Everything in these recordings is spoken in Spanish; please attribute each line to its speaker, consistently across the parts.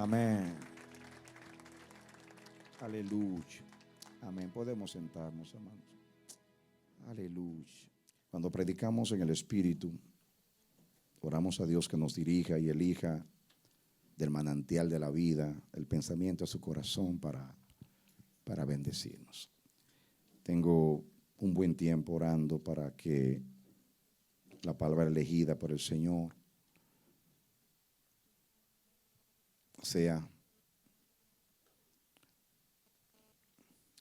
Speaker 1: Amén. Aleluya. Amén. Podemos sentarnos, hermanos. Aleluya. Cuando predicamos en el Espíritu, oramos a Dios que nos dirija y elija del manantial de la vida, el pensamiento de su corazón para bendecirnos. Tengo un buen tiempo orando para que la palabra elegida por el Señor sea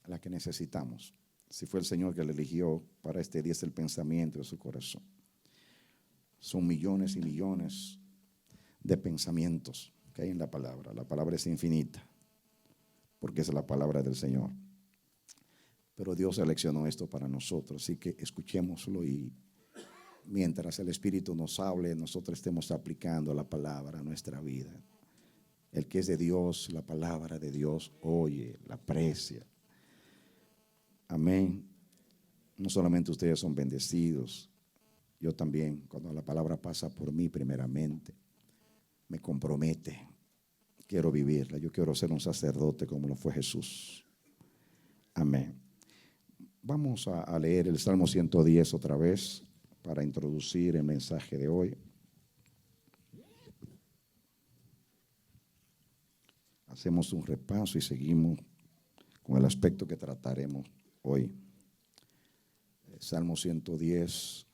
Speaker 1: la que necesitamos. Si fue el Señor que le eligió para este día, es el pensamiento de su corazón. Son millones y millones de pensamientos que hay en la palabra. La palabra es infinita, porque es la palabra del Señor. Pero Dios seleccionó esto para nosotros, así que escuchémoslo y mientras el Espíritu nos hable, nosotros estemos aplicando la palabra a nuestra vida. El que es de Dios, la palabra de Dios, oye, la aprecia. Amén. No solamente ustedes son bendecidos, yo también, cuando la palabra pasa por mí primeramente, me compromete. Quiero vivirla, yo quiero ser un sacerdote como lo fue Jesús. Amén. Vamos a leer el Salmo 110 otra vez para introducir el mensaje de hoy. Hacemos un repaso y seguimos con el aspecto que trataremos hoy. Salmo 110.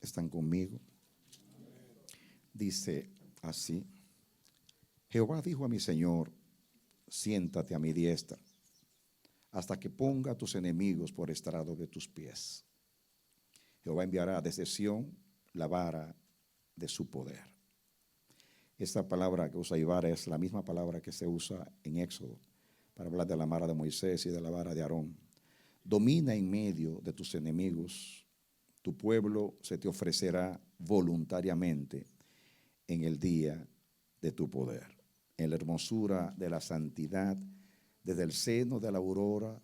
Speaker 1: ¿Están conmigo? Dice así: Jehová dijo a mi Señor, siéntate a mi diestra, hasta que ponga a tus enemigos por estrado de tus pies. Jehová enviará desde Sión la vara de su poder. Esta palabra que usa vara es la misma palabra que se usa en Éxodo para hablar de la vara de Moisés y de la vara de Aarón. Domina en medio de tus enemigos. Tu pueblo se te ofrecerá voluntariamente en el día de tu poder. En la hermosura de la santidad, desde el seno de la aurora,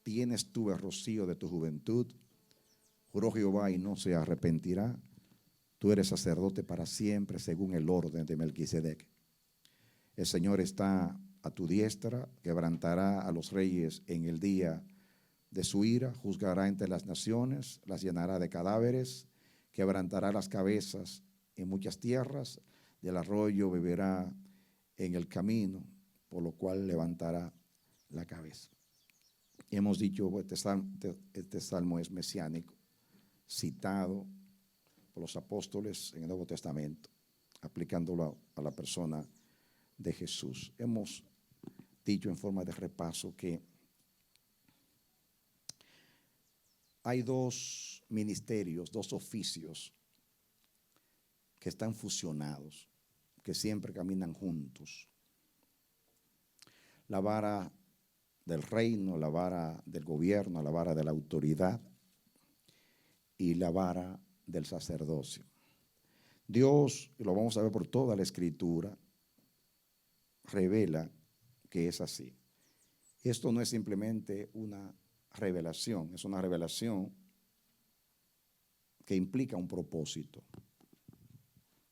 Speaker 1: tienes tú el rocío de tu juventud. Juró Jehová y no se arrepentirá. Tú eres sacerdote para siempre, según el orden de Melquisedec. El Señor está a tu diestra, quebrantará a los reyes en el día de su ira, juzgará entre las naciones, las llenará de cadáveres, quebrantará las cabezas en muchas tierras, del arroyo beberá en el camino, por lo cual levantará la cabeza. Y hemos dicho, este salmo es mesiánico, citado por los apóstoles en el Nuevo Testamento, aplicándolo a la persona de Jesús. Hemos dicho en forma de repaso que hay dos ministerios, dos oficios que están fusionados, que siempre caminan juntos. La vara del reino, la vara del gobierno, la vara de la autoridad y la vara del sacerdocio. Dios, y lo vamos a ver por toda la Escritura, revela que es así. Esto no es simplemente una revelación, es una revelación que implica un propósito.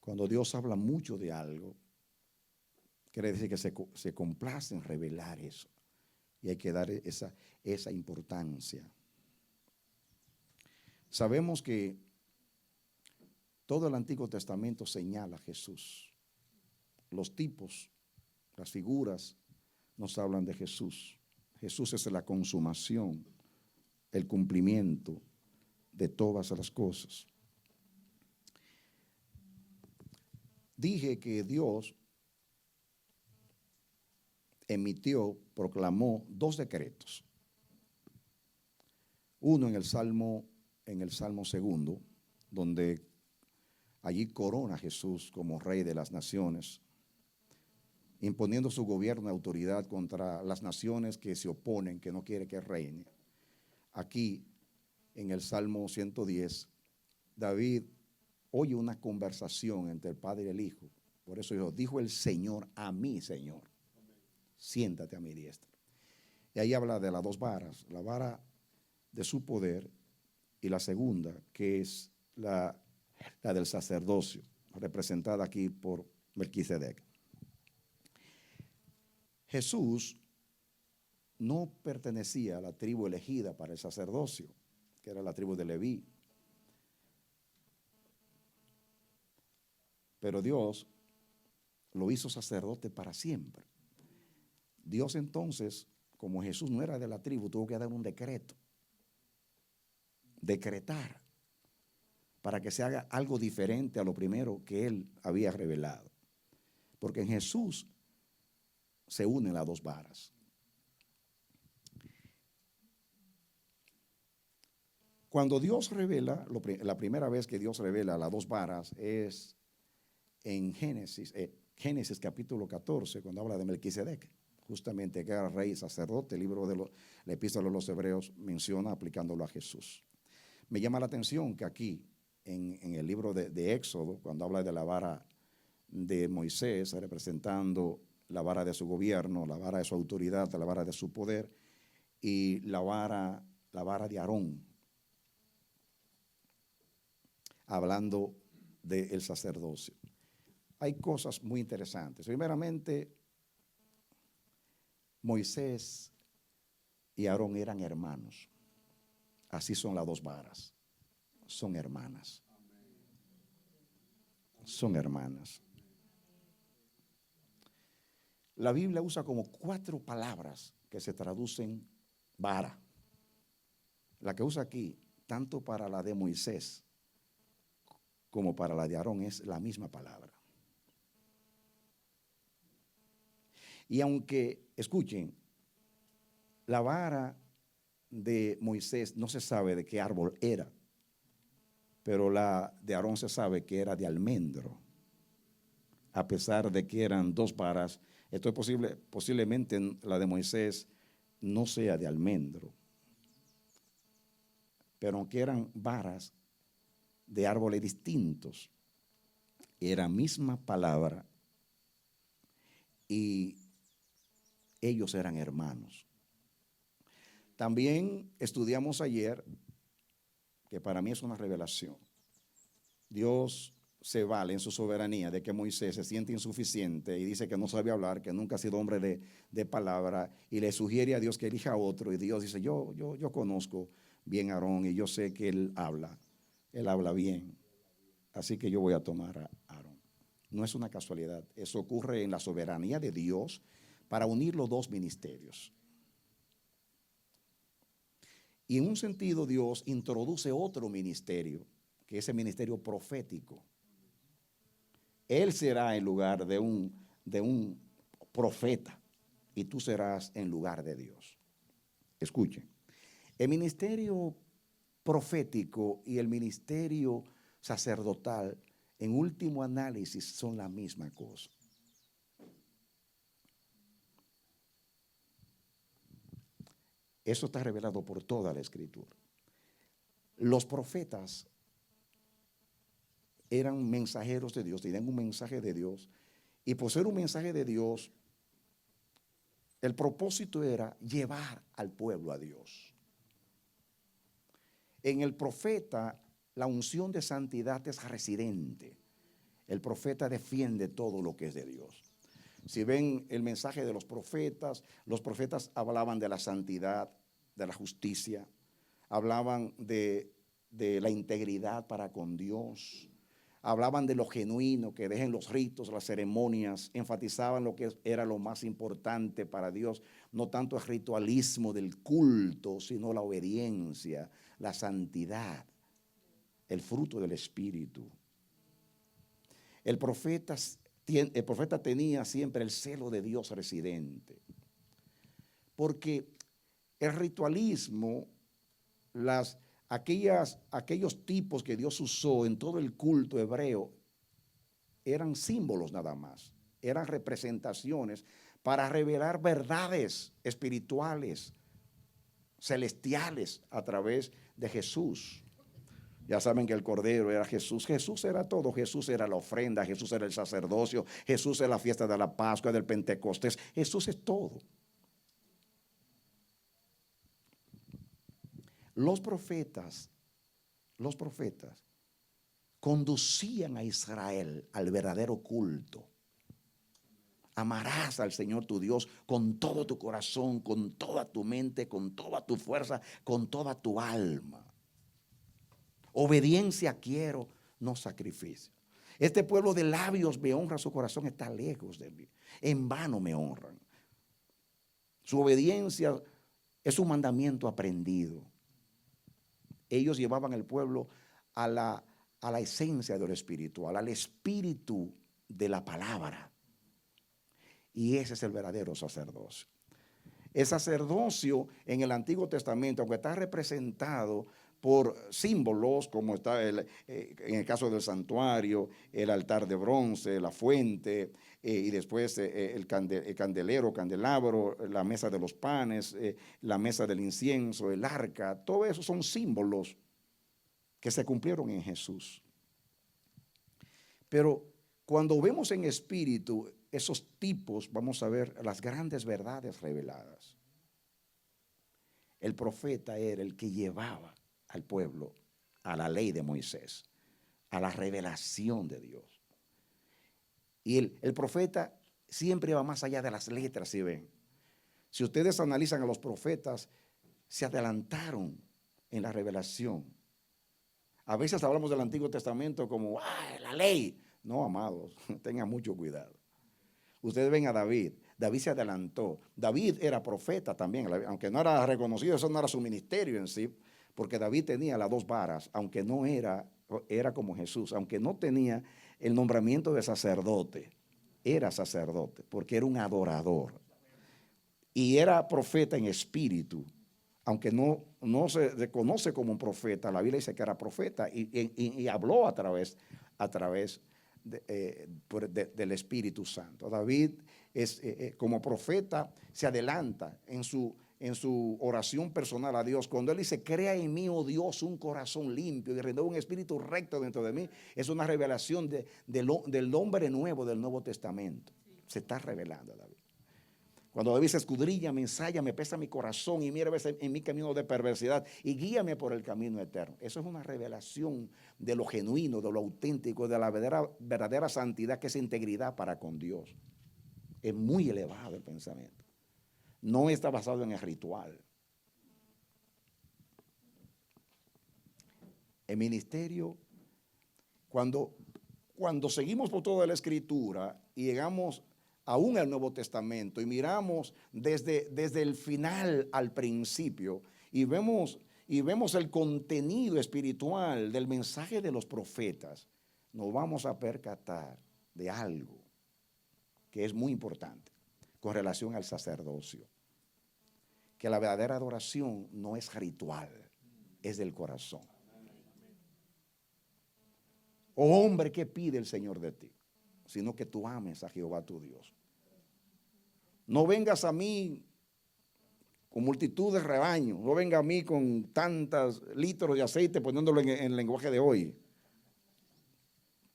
Speaker 1: Cuando Dios habla mucho de algo, quiere decir que se complace en revelar eso. Y hay que dar esa importancia. Sabemos que todo el Antiguo Testamento señala a Jesús. Los tipos, las figuras nos hablan de Jesús. Jesús es la consumación, el cumplimiento de todas las cosas. Dije que Dios proclamó dos decretos. Uno en el Salmo segundo, donde allí corona a Jesús como Rey de las naciones, imponiendo su gobierno y autoridad contra las naciones que se oponen, que no quiere que reine. Aquí, en el Salmo 110, David oye una conversación entre el Padre y el Hijo. Por eso dijo el Señor a mi Señor. siéntate a mi diestra. Y ahí habla de las dos varas, la vara de su poder y la segunda, que es la del sacerdocio, representada aquí por Melquisedec. Jesús no pertenecía a la tribu elegida para el sacerdocio, que era la tribu de Leví. Pero Dios lo hizo sacerdote para siempre. Dios entonces, como Jesús no era de la tribu, tuvo que dar un decreto, decretar, para que se haga algo diferente a lo primero que él había revelado. Porque en Jesús se unen las dos varas. Cuando Dios revela, la primera vez que Dios revela las dos varas es en Génesis capítulo 14, cuando habla de Melquisedec, justamente que era rey y sacerdote. El libro de la epístola de los Hebreos menciona aplicándolo a Jesús. Me llama la atención que aquí, en el libro de Éxodo, cuando habla de la vara de Moisés, representando la vara de su gobierno, la vara de su autoridad, la vara de su poder, y la vara de Aarón, hablando del sacerdocio. Hay cosas muy interesantes. Primeramente, Moisés y Aarón eran hermanos. Así son las dos varas. Son hermanas. Son hermanas. La Biblia usa como 4 palabras que se traducen vara. La que usa aquí, tanto para la de Moisés como para la de Aarón, es la misma palabra. Y aunque, escuchen, la vara de Moisés no se sabe de qué árbol era, pero la de Aarón se sabe que era de almendro. A pesar de que eran dos varas, esto es posiblemente la de Moisés no sea de almendro. Pero aunque eran varas de árboles distintos, era misma palabra y ellos eran hermanos. También estudiamos ayer, que para mí es una revelación. Dios se vale en su soberanía de que Moisés se siente insuficiente y dice que no sabe hablar, que nunca ha sido hombre de palabra, y le sugiere a Dios que elija a otro, y Dios dice, yo conozco bien a Aarón y yo sé que él habla bien, así que yo voy a tomar a Aarón. No es una casualidad, eso ocurre en la soberanía de Dios para unir los dos ministerios. Y en un sentido Dios introduce otro ministerio, que es el ministerio profético. Él será en lugar de un profeta y tú serás en lugar de Dios. Escuchen, el ministerio profético y el ministerio sacerdotal en último análisis son la misma cosa. Eso está revelado por toda la Escritura. Los profetas eran mensajeros de Dios, tenían un mensaje de Dios, y por ser un mensaje de Dios, el propósito era llevar al pueblo a Dios. En el profeta, la unción de santidad es residente. El profeta defiende todo lo que es de Dios. Si ven el mensaje de los profetas hablaban de la santidad, de la justicia, hablaban de la integridad para con Dios, hablaban de lo genuino, que dejen los ritos, las ceremonias, enfatizaban lo que era lo más importante para Dios, no tanto el ritualismo del culto, sino la obediencia, la santidad, el fruto del Espíritu. El profeta tenía siempre el celo de Dios residente, porque el ritualismo, aquellos tipos que Dios usó en todo el culto hebreo, eran símbolos nada más, eran representaciones para revelar verdades espirituales, celestiales a través de Jesús. Ya saben que el Cordero era Jesús. Jesús era todo. Jesús era la ofrenda. Jesús era el sacerdocio. Jesús es la fiesta de la Pascua, del Pentecostés. Jesús es todo. Los profetas conducían a Israel al verdadero culto. Amarás al Señor tu Dios con todo tu corazón, con toda tu mente, con toda tu fuerza, con toda tu alma. Obediencia quiero, no sacrificio. Este pueblo de labios me honra, su corazón está lejos de mí. En vano me honran. Su obediencia es un mandamiento aprendido. Ellos llevaban el pueblo a la esencia de lo espiritual, al espíritu de la palabra. Y ese es el verdadero sacerdocio. El sacerdocio en el Antiguo Testamento, aunque está representado por símbolos, como está en el caso del santuario, el altar de bronce, la fuente, y después el candelero, candelabro, la mesa de los panes, la mesa del incienso, el arca, todo eso son símbolos que se cumplieron en Jesús. Pero cuando vemos en espíritu esos tipos, vamos a ver las grandes verdades reveladas. El profeta era el que llevaba al pueblo a la ley de Moisés, a la revelación de Dios. Y el profeta siempre va más allá de las letras, si ven. Si ustedes analizan a los profetas, se adelantaron en la revelación. A veces hablamos del Antiguo Testamento como, la ley. No, amados, tengan mucho cuidado. Ustedes ven a David. David se adelantó. David era profeta también, aunque no era reconocido, eso no era su ministerio en sí, porque David tenía las dos varas, aunque no era como Jesús, aunque no tenía el nombramiento de sacerdote, era sacerdote, porque era un adorador. Y era profeta en espíritu, aunque no se reconoce como un profeta, la Biblia dice que era profeta y habló a través del Espíritu Santo. David como profeta se adelanta en su oración personal a Dios. Cuando él dice, crea en mí, oh Dios, un corazón limpio y renueva un espíritu recto dentro de mí, es una revelación del hombre nuevo del Nuevo Testamento. Se está revelando David. Cuando David se escudriña, me ensaya, me pesa mi corazón y mira en mi camino de perversidad y guíame por el camino eterno. Eso es una revelación de lo genuino, de lo auténtico, de la verdadera santidad, que es integridad para con Dios. Es muy elevado el pensamiento. No está basado en el ritual. El ministerio, cuando seguimos por toda la Escritura y llegamos aún al Nuevo Testamento y miramos desde el final al principio y vemos el contenido espiritual del mensaje de los profetas, nos vamos a percatar de algo que es muy importante con relación al sacerdocio, que la verdadera adoración no es ritual, es del corazón. Oh hombre, ¿qué pide el Señor de ti? Sino que tú ames a Jehová tu Dios. No vengas a mí con multitud de rebaños, no venga a mí con tantos litros de aceite poniéndolo en el lenguaje de hoy.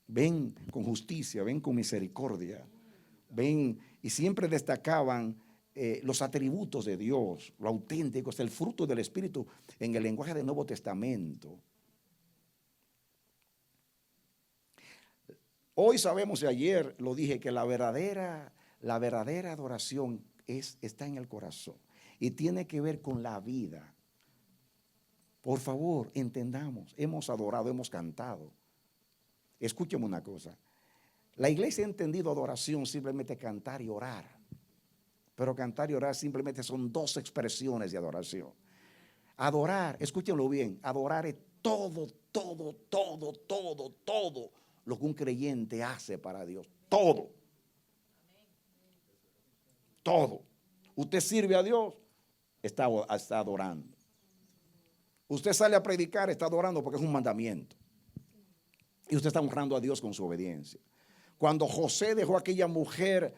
Speaker 1: Ven con justicia, ven con misericordia, ven, y siempre destacaban los atributos de Dios, lo auténtico, es el fruto del Espíritu en el lenguaje del Nuevo Testamento. Hoy sabemos, y ayer lo dije, que la verdadera adoración está en el corazón y tiene que ver con la vida. Por favor, entendamos, hemos adorado, hemos cantado. Escúcheme una cosa, la iglesia ha entendido adoración simplemente cantar y orar, pero cantar y orar simplemente son dos expresiones de adoración. Adorar, escúchenlo bien, adorar es todo lo que un creyente hace para Dios, todo. Usted sirve a Dios, está adorando. Usted sale a predicar, está adorando porque es un mandamiento. Y usted está honrando a Dios con su obediencia. Cuando José dejó a aquella mujer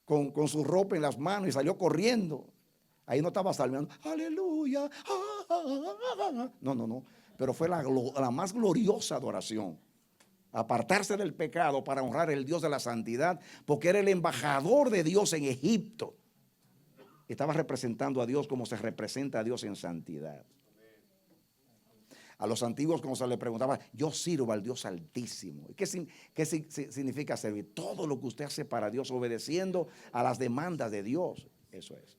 Speaker 1: con su ropa en las manos y salió corriendo, ahí no estaba salvando, aleluya. No. pero fue la más gloriosa adoración. Apartarse del pecado para honrar al Dios de la santidad, porque era el embajador de Dios en Egipto. Estaba representando a Dios como se representa a Dios en santidad. A los antiguos, como se les preguntaba, yo sirvo al Dios Altísimo. ¿Qué significa servir? Todo lo que usted hace para Dios, obedeciendo a las demandas de Dios. Eso es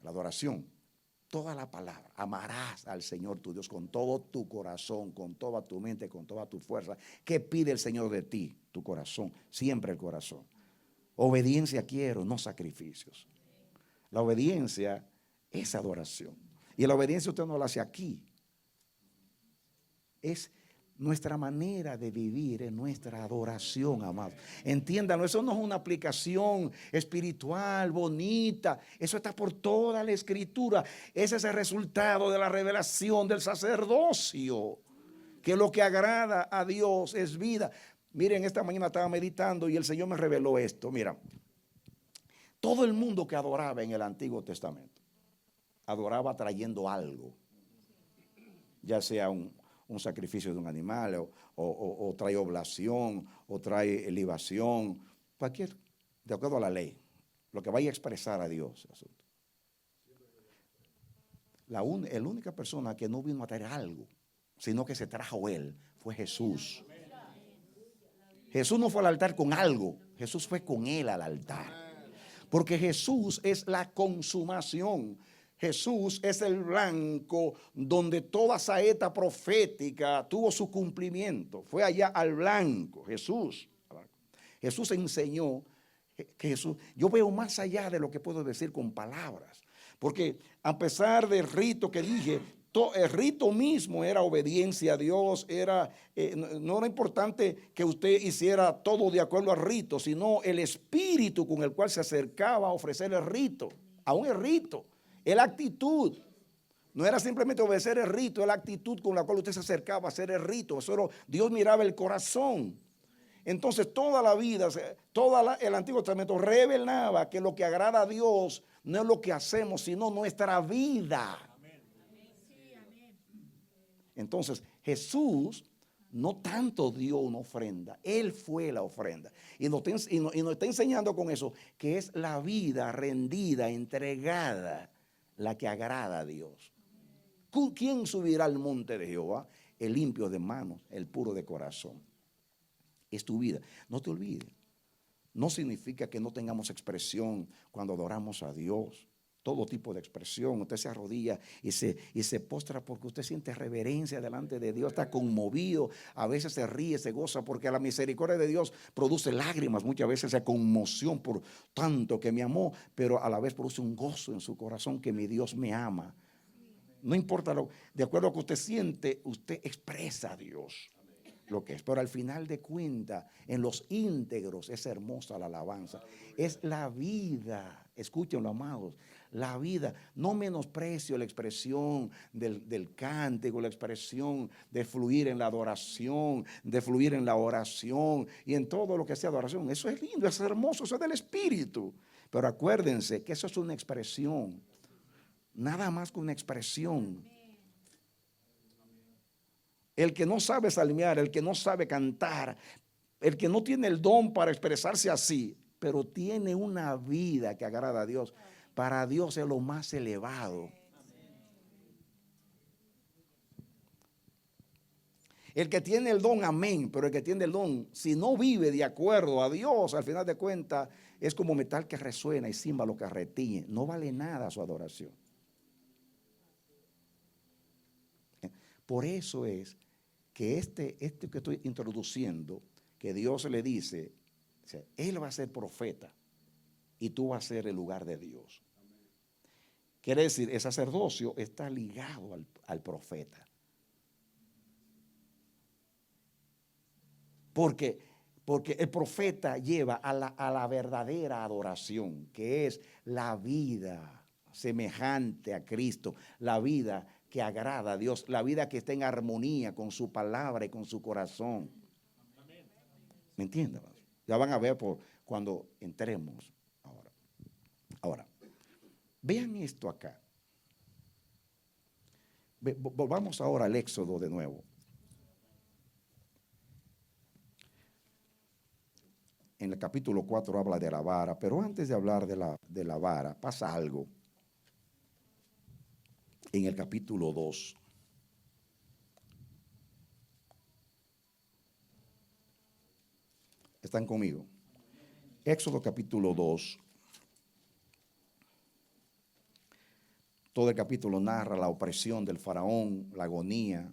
Speaker 1: la adoración. Toda la palabra. Amarás al Señor tu Dios con todo tu corazón, con toda tu mente, con toda tu fuerza. ¿Qué pide el Señor de ti? Tu corazón, siempre el corazón. Obediencia quiero, no sacrificios. La obediencia es adoración. Y la obediencia usted no la hace aquí. Es nuestra manera de vivir, es nuestra adoración, amados. Entiéndanlo, eso no es una aplicación espiritual, bonita. Eso está por toda la escritura. Ese es el resultado de la revelación del sacerdocio. Que lo que agrada a Dios es vida. Miren, esta mañana estaba meditando y el Señor me reveló esto. Mira, todo el mundo que adoraba en el Antiguo Testamento, adoraba trayendo algo. Ya sea un sacrificio de un animal, o trae oblación, o trae libación, cualquier, de acuerdo a la ley, lo que vaya a expresar a Dios. La única persona que no vino a traer algo, sino que se trajo él, fue Jesús. Jesús no fue al altar con algo, Jesús fue con él al altar. Porque Jesús es la consumación. Jesús es el blanco donde toda saeta profética tuvo su cumplimiento. Fue allá al blanco, Jesús. Jesús enseñó que Jesús, yo veo más allá de lo que puedo decir con palabras. Porque a pesar del rito que dije, el rito mismo era obediencia a Dios, no era importante que usted hiciera todo de acuerdo al rito, sino el espíritu con el cual se acercaba a ofrecer el rito, aún el rito. Es la actitud. No era simplemente obedecer el rito, es la actitud con la cual usted se acercaba a hacer el rito. Dios miraba el corazón. Entonces toda la vida, el Antiguo Testamento revelaba que lo que agrada a Dios no es lo que hacemos, sino nuestra vida. Entonces Jesús no tanto dio una ofrenda, Él fue la ofrenda. Y nos está enseñando con eso que es la vida rendida, entregada, la que agrada a Dios. ¿Quién subirá al monte de Jehová? El limpio de manos, el puro de corazón. Es tu vida. No te olvides. No significa que no tengamos expresión cuando adoramos a Dios. Todo tipo de expresión. Usted se arrodilla y se postra porque usted siente reverencia delante de Dios. Está conmovido. A veces se ríe, se goza porque la misericordia de Dios produce lágrimas. Muchas veces esa conmoción por tanto que me amó, pero a la vez produce un gozo en su corazón que mi Dios me ama. No importa de acuerdo a lo que usted siente, usted expresa a Dios lo que es. Pero al final de cuentas, en los íntegros es hermosa la alabanza. Es la vida. Escúchenlo, amados. La vida. No menosprecio la expresión del cántico, la expresión de fluir en la adoración, de fluir en la oración y en todo lo que sea adoración. Eso es lindo, es hermoso, eso es del Espíritu. Pero acuérdense que eso es una expresión. Nada más que una expresión. El que no sabe salmear, el que no sabe cantar, el que no tiene el don para expresarse así, pero tiene una vida que agrada a Dios, para Dios es lo más elevado. El que tiene el don, amén, pero el que tiene el don, si no vive de acuerdo a Dios, al final de cuentas, es como metal que resuena y címbalo que retiñe. No vale nada su adoración. Por eso es que este que estoy introduciendo, que Dios le dice, Él va a ser profeta y tú vas a ser el lugar de Dios. Quiere decir, el sacerdocio está ligado al profeta. Porque el profeta lleva a la verdadera adoración, que es la vida semejante a Cristo, la vida que agrada a Dios, la vida que está en armonía con su palabra y con su corazón. ¿Me entienden? Ya van a ver cuando entremos ahora. Ahora, vean esto acá. Volvamos ahora al Éxodo de nuevo. En el capítulo 4 habla de la vara, pero antes de hablar de la vara, pasa algo. En el capítulo 2. ¿Están conmigo? Éxodo capítulo 2. Todo el capítulo narra la opresión del faraón, la agonía,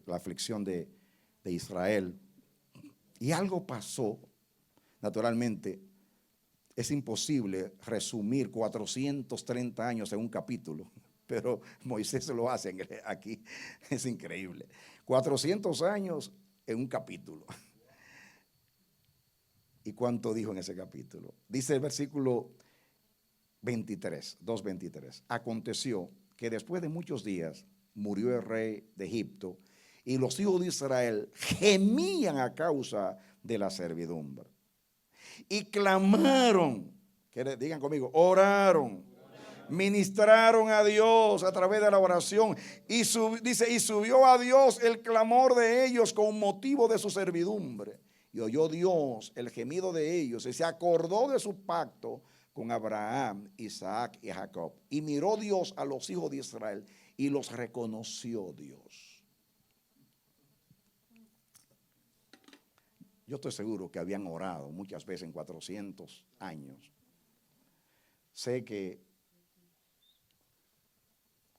Speaker 1: la aflicción de Israel. Y algo pasó, naturalmente. Es imposible resumir 430 años en un capítulo, pero Moisés lo hace aquí. Es increíble. 400 años en un capítulo. ¿Y cuánto dijo en ese capítulo? Dice el versículo 23, 2:23. Aconteció que después de muchos días murió el rey de Egipto y los hijos de Israel gemían a causa de la servidumbre. Y clamaron, digan conmigo, oraron, ministraron a Dios a través de la oración. Dice, y subió a Dios el clamor de ellos con motivo de su servidumbre. Y oyó Dios el gemido de ellos y se acordó de su pacto con Abraham, Isaac y Jacob. Y miró Dios a los hijos de Israel y los reconoció Dios. Yo estoy seguro que habían orado muchas veces en 400 años. Sé que,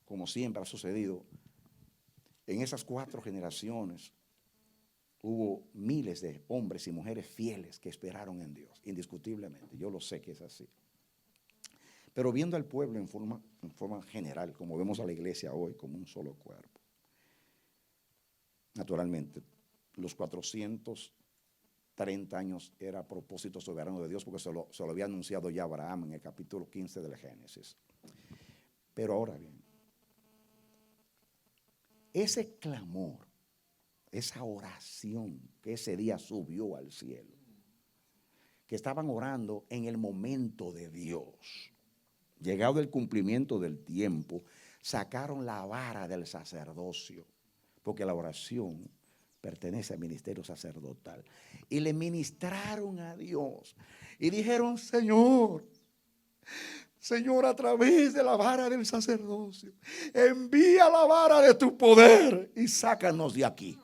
Speaker 1: como siempre ha sucedido, en esas 4 generaciones hubo miles de hombres y mujeres fieles que esperaron en Dios, indiscutiblemente. Yo lo sé que es así. Pero viendo al pueblo en forma general, como vemos a la iglesia hoy como un solo cuerpo, naturalmente, los 430 años era propósito soberano de Dios, porque se lo había anunciado ya Abraham en el capítulo 15 del Génesis. Pero ahora bien, ese clamor, esa oración que ese día subió al cielo, que estaban orando en el momento de Dios, llegado el cumplimiento del tiempo, sacaron la vara del sacerdocio, porque la oración pertenece al ministerio sacerdotal, y le ministraron a Dios y dijeron: Señor, a través de la vara del sacerdocio, envía la vara de tu poder y sácanos de aquí.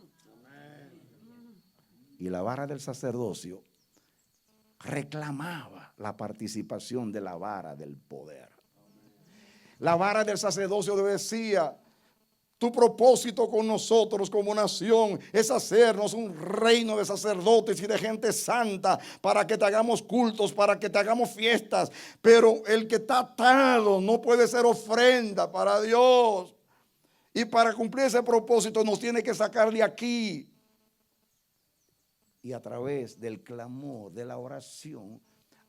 Speaker 1: Y la vara del sacerdocio reclamaba la participación de la vara del poder. La vara del sacerdocio decía: tu propósito con nosotros como nación es hacernos un reino de sacerdotes y de gente santa, para que te hagamos cultos, para que te hagamos fiestas. Pero el que está atado no puede ser ofrenda para Dios. Y para cumplir ese propósito nos tiene que sacar de aquí. Y a través del clamor, de la oración,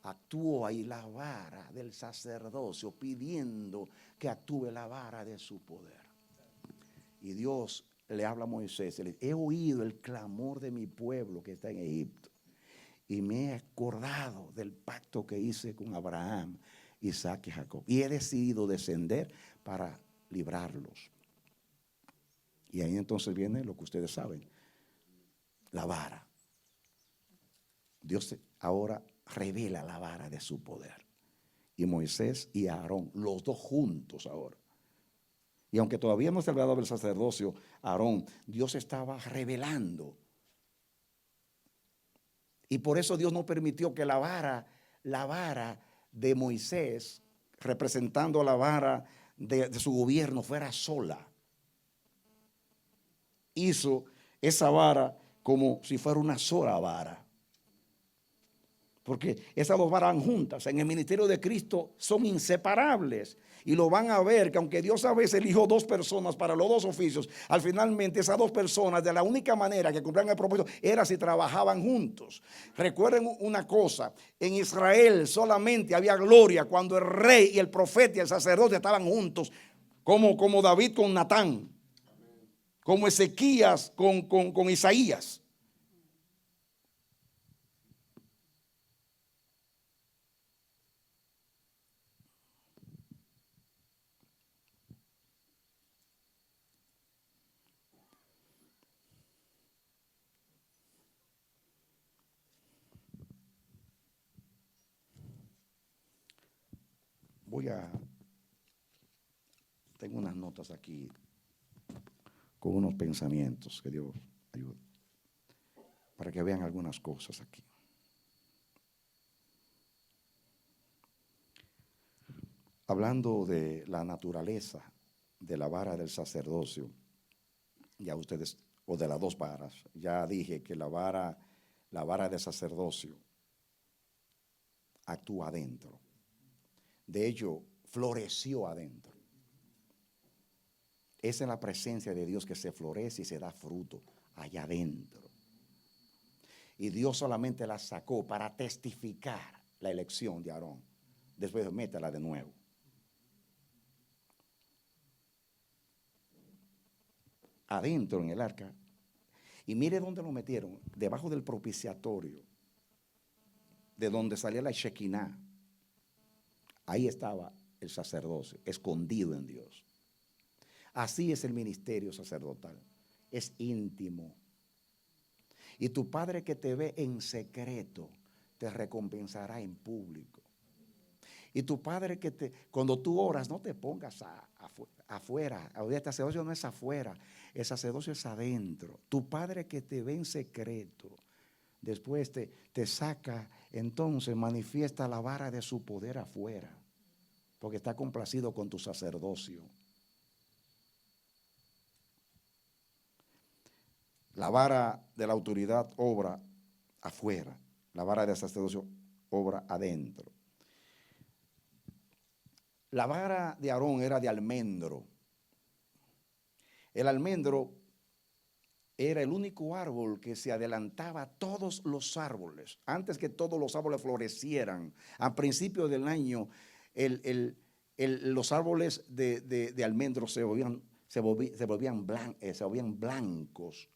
Speaker 1: actuó ahí la vara del sacerdocio, pidiendo que actúe la vara de su poder. Y Dios le habla a Moisés, le dice: he oído el clamor de mi pueblo que está en Egipto, y me he acordado del pacto que hice con Abraham, Isaac y Jacob, y he decidido descender para librarlos. Y ahí entonces viene lo que ustedes saben, la vara. Dios ahora revela la vara de su poder. Y Moisés y Aarón, los dos juntos ahora. Y aunque todavía no se había dado el sacerdocio a Aarón, Dios estaba revelando. Y por eso Dios no permitió que la vara de Moisés, representando la vara de su gobierno, fuera sola. Hizo esa vara como si fuera una sola vara. Porque esas dos varas van juntas. En el ministerio de Cristo son inseparables. Y lo van a ver, que aunque Dios a veces eligió 2 personas para los 2 oficios, al finalmente esas 2 personas, de la única manera que cumplían el propósito era si trabajaban juntos. Recuerden una cosa: en Israel solamente había gloria cuando el rey y el profeta y el sacerdote estaban juntos, como David con Natán, como Ezequías con Isaías. Tengo unas notas aquí con unos pensamientos que Dios ayude, para que vean algunas cosas aquí. Hablando de la naturaleza de la vara del sacerdocio, ya ustedes, o de las dos varas, ya dije que la vara del sacerdocio actúa adentro. De hecho, floreció adentro. Es en la presencia de Dios que se florece y se da fruto allá adentro. Y Dios solamente la sacó para testificar la elección de Aarón. Después métela de nuevo. Adentro en el arca. Y mire dónde lo metieron. Debajo del propiciatorio. De donde salía la Shekinah. Ahí estaba el sacerdocio, escondido en Dios. Así es el ministerio sacerdotal. Es íntimo. Y tu Padre que te ve en secreto, te recompensará en público. Y tu Padre cuando tú oras, no te pongas afuera. El sacerdocio no es afuera, el sacerdocio es adentro. Tu Padre que te ve en secreto, después te saca, entonces manifiesta la vara de su poder afuera, porque está complacido con tu sacerdocio. La vara de la autoridad obra afuera, la vara del sacerdocio obra adentro. La vara de Aarón era de almendro. El almendro era el único árbol que se adelantaba a todos los árboles. Antes que todos los árboles florecieran, a principios del año, los árboles de almendro se volvían blancos,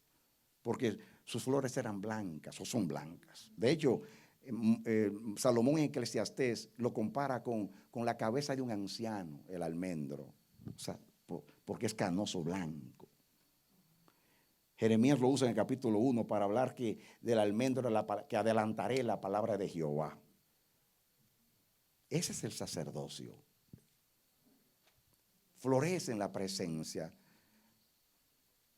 Speaker 1: porque sus flores eran blancas o son blancas. De hecho, Salomón en Eclesiastés lo compara con la cabeza de un anciano, el almendro, o sea, porque es canoso blanco. Jeremías lo usa en el capítulo 1 para hablar del almendro, que adelantaré la palabra de Jehová. Ese es el sacerdocio. Florece en la presencia.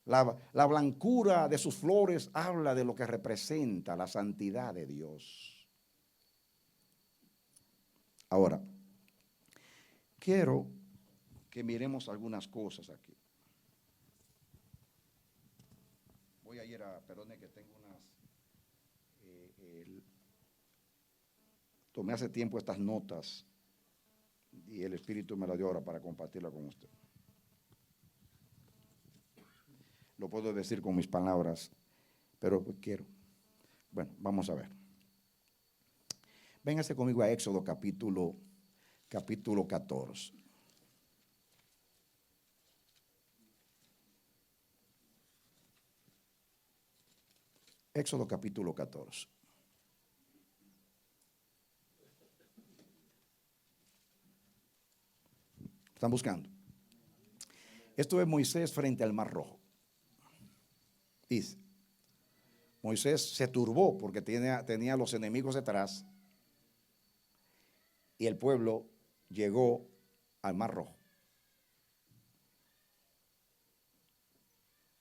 Speaker 1: La blancura de sus flores habla de lo que representa la santidad de Dios. Ahora, quiero que miremos algunas cosas aquí. Voy a ir perdone que tengo tomé hace tiempo estas notas y el Espíritu me las dio ahora para compartirla con usted. Lo puedo decir con mis palabras, pero quiero. Bueno, vamos a ver. Véngase conmigo a Éxodo capítulo 14. Éxodo capítulo 14. ¿Están buscando? Esto es Moisés frente al Mar Rojo. Dice, Moisés se turbó porque tenía a los enemigos detrás y el pueblo llegó al Mar Rojo.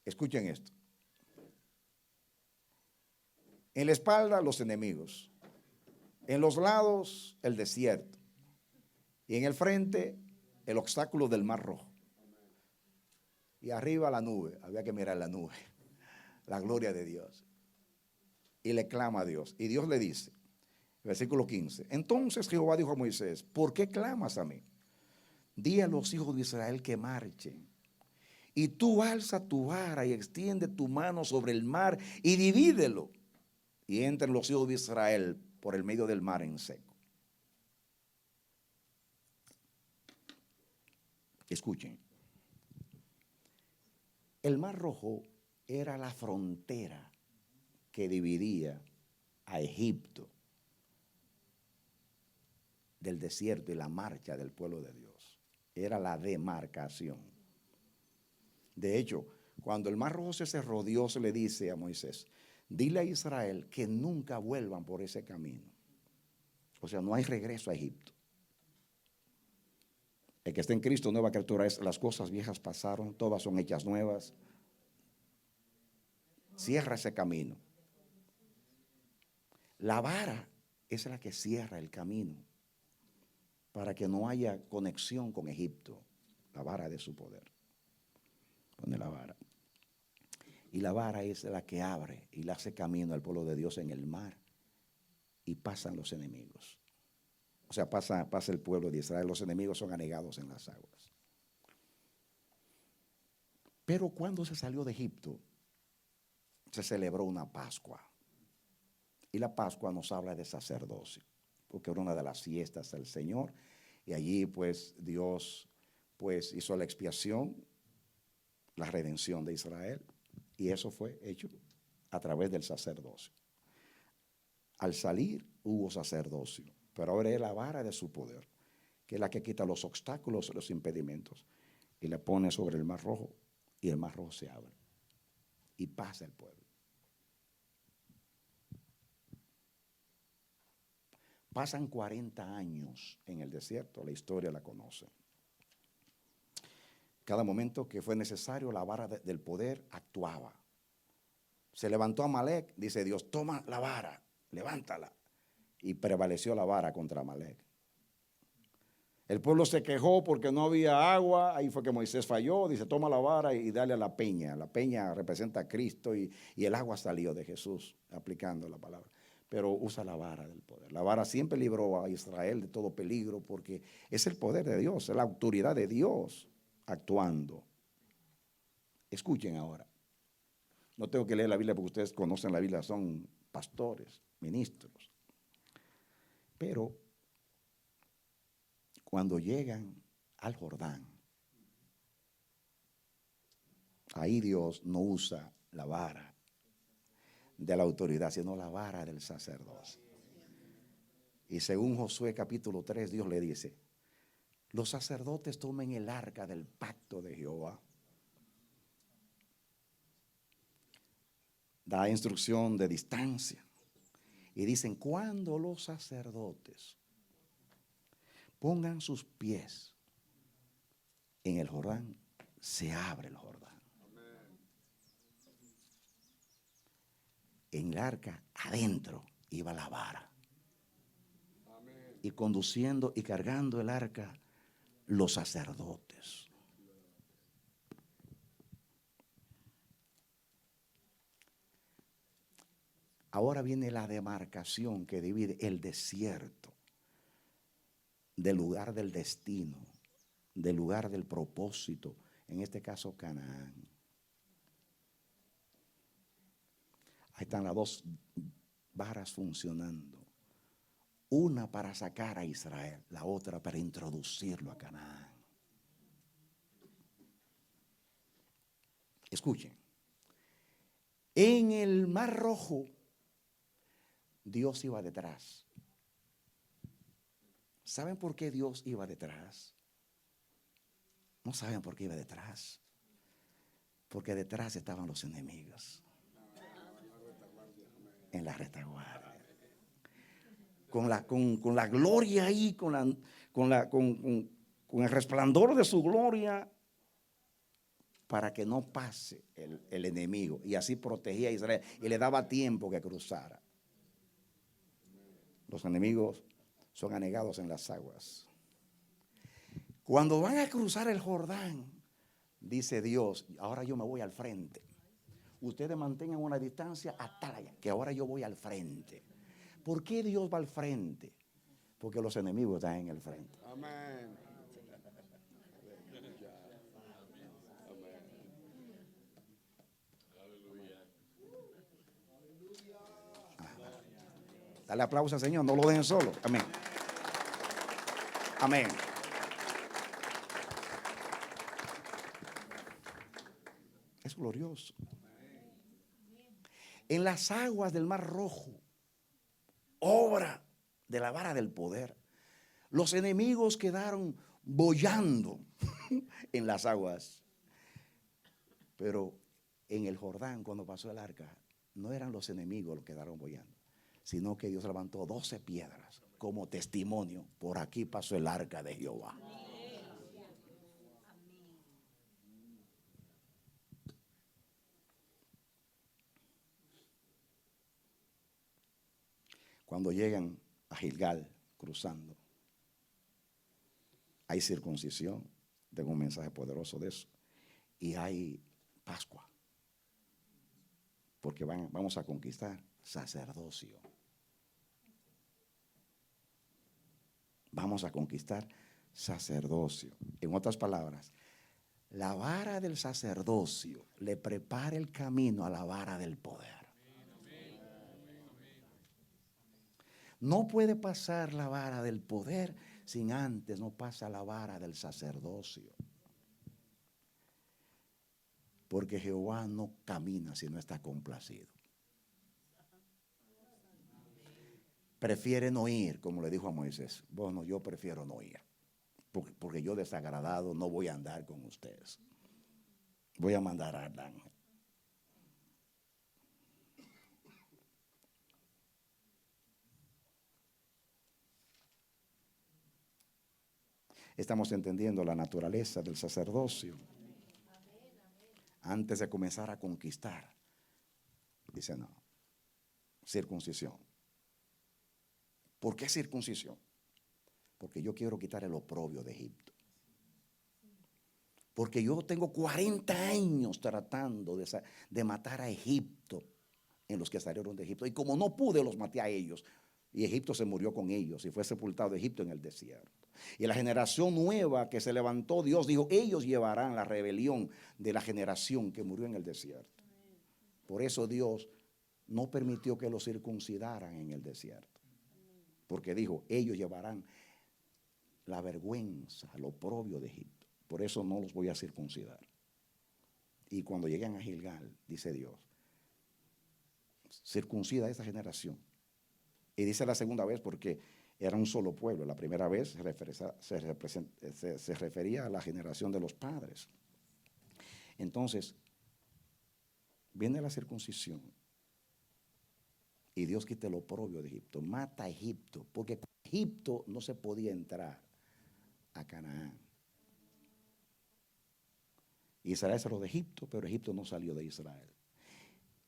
Speaker 1: Escuchen esto. En la espalda los enemigos, en los lados el desierto y en el frente el obstáculo del Mar Rojo. Y arriba la nube, había que mirar la nube, la gloria de Dios. Y le clama a Dios. Y Dios le dice, versículo 15, entonces Jehová dijo a Moisés, ¿por qué clamas a mí? Di a los hijos de Israel que marchen. Y tú alza tu vara y extiende tu mano sobre el mar y divídelo. Y entren los hijos de Israel por el medio del mar en seco. Escuchen. El Mar Rojo era la frontera que dividía a Egipto del desierto y la marcha del pueblo de Dios. Era la demarcación. De hecho, cuando el Mar Rojo se cerró, Dios le dice a Moisés, dile a Israel que nunca vuelvan por ese camino. O sea, no hay regreso a Egipto. El que está en Cristo, nueva criatura es. Las cosas viejas pasaron, todas son hechas nuevas. Cierra ese camino. La vara es la que cierra el camino para que no haya conexión con Egipto. La vara de su poder. Pone la vara. Y la vara es la que abre y le hace camino al pueblo de Dios en el mar. Y pasan los enemigos. O sea, pasa el pueblo de Israel. Los enemigos son anegados en las aguas. Pero cuando se salió de Egipto, se celebró una Pascua. Y la Pascua nos habla de sacerdocio, porque era una de las fiestas del Señor. Y allí pues Dios pues hizo la expiación, la redención de Israel. Y eso fue hecho a través del sacerdocio. Al salir hubo sacerdocio, pero ahora es la vara de su poder, que es la que quita los obstáculos, los impedimentos, y la pone sobre el Mar Rojo, y el Mar Rojo se abre, y pasa el pueblo. Pasan 40 años en el desierto, la historia la conoce. Cada momento que fue necesario, la vara del poder actuaba. Se levantó Amalek, dice Dios, toma la vara, levántala. Y prevaleció la vara contra Amalek. El pueblo se quejó porque no había agua, ahí fue que Moisés falló, dice toma la vara y dale a la peña. La peña representa a Cristo y el agua salió de Jesús, aplicando la palabra. Pero usa la vara del poder. La vara siempre libró a Israel de todo peligro porque es el poder de Dios, es la autoridad de Dios actuando. Escuchen ahora. No tengo que leer la Biblia porque ustedes conocen la Biblia, son pastores, ministros. Pero cuando llegan al Jordán, ahí Dios no usa la vara de la autoridad, sino la vara del sacerdocio. Y según Josué capítulo 3, Dios le dice, los sacerdotes tomen el arca del pacto de Jehová. Da instrucción de distancia. Y dicen, cuando los sacerdotes pongan sus pies en el Jordán, se abre el Jordán. En el arca, adentro, iba la vara. Y conduciendo y cargando el arca, los sacerdotes. Ahora viene la demarcación que divide el desierto del lugar del destino, del lugar del propósito, en este caso Canaán. Ahí están las dos varas funcionando. Una para sacar a Israel, la otra para introducirlo a Canaán. Escuchen. En el Mar Rojo, Dios iba detrás. ¿Saben por qué Dios iba detrás? No saben por qué iba detrás. Porque detrás estaban los enemigos. En la retaguardia. Con la gloria ahí, con el resplandor de su gloria, para que no pase el enemigo. Y así protegía a Israel y le daba tiempo que cruzara. Los enemigos son anegados en las aguas. Cuando van a cruzar el Jordán, dice Dios, ahora yo me voy al frente. Ustedes mantengan una distancia hasta allá, que ahora yo voy al frente. ¿Por qué Dios va al frente? Porque los enemigos están en el frente.
Speaker 2: Amén.
Speaker 1: Dale aplauso al Señor, no lo dejen solo. Amén. Amén. Es glorioso. En las aguas del Mar Rojo, obra de la vara del poder, los enemigos quedaron boyando en las aguas. Pero en el Jordán, cuando pasó el arca, no eran los enemigos los que quedaron boyando, sino que Dios levantó 12 piedras como testimonio. Por aquí pasó el arca de Jehová. Cuando llegan a Gilgal, cruzando, hay circuncisión. Tengo un mensaje poderoso de eso. Y hay Pascua. Porque vamos a conquistar sacerdocio. Vamos a conquistar sacerdocio. En otras palabras, la vara del sacerdocio le prepara el camino a la vara del poder. No puede pasar la vara del poder sin antes no pasa la vara del sacerdocio. Porque Jehová no camina si no está complacido. Prefiere no ir, como le dijo a Moisés. Bueno, yo prefiero no ir. Porque yo desagradado no voy a andar con ustedes. Voy a mandar al ángel. Estamos entendiendo la naturaleza del sacerdocio. Antes de comenzar a conquistar, dice no, circuncisión. ¿Por qué circuncisión? Porque yo quiero quitar el oprobio de Egipto. Porque yo tengo 40 años tratando de matar a Egipto en los que salieron de Egipto. Y como no pude, los maté a ellos. Y Egipto se murió con ellos y fue sepultado Egipto en el desierto. Y la generación nueva que se levantó, Dios dijo, ellos llevarán la rebelión de la generación que murió en el desierto. Por eso Dios no permitió que los circuncidaran en el desierto. Porque dijo, ellos llevarán la vergüenza, el oprobio de Egipto. Por eso no los voy a circuncidar. Y cuando lleguen a Gilgal, dice Dios, circuncida a esa generación. Y dice la segunda vez porque era un solo pueblo. La primera vez se refería a la generación de los padres. Entonces, viene la circuncisión. Y Dios quita el oprobio de Egipto. Mata a Egipto. Porque con Egipto no se podía entrar a Canaán. Israel salió de Egipto, pero Egipto no salió de Israel.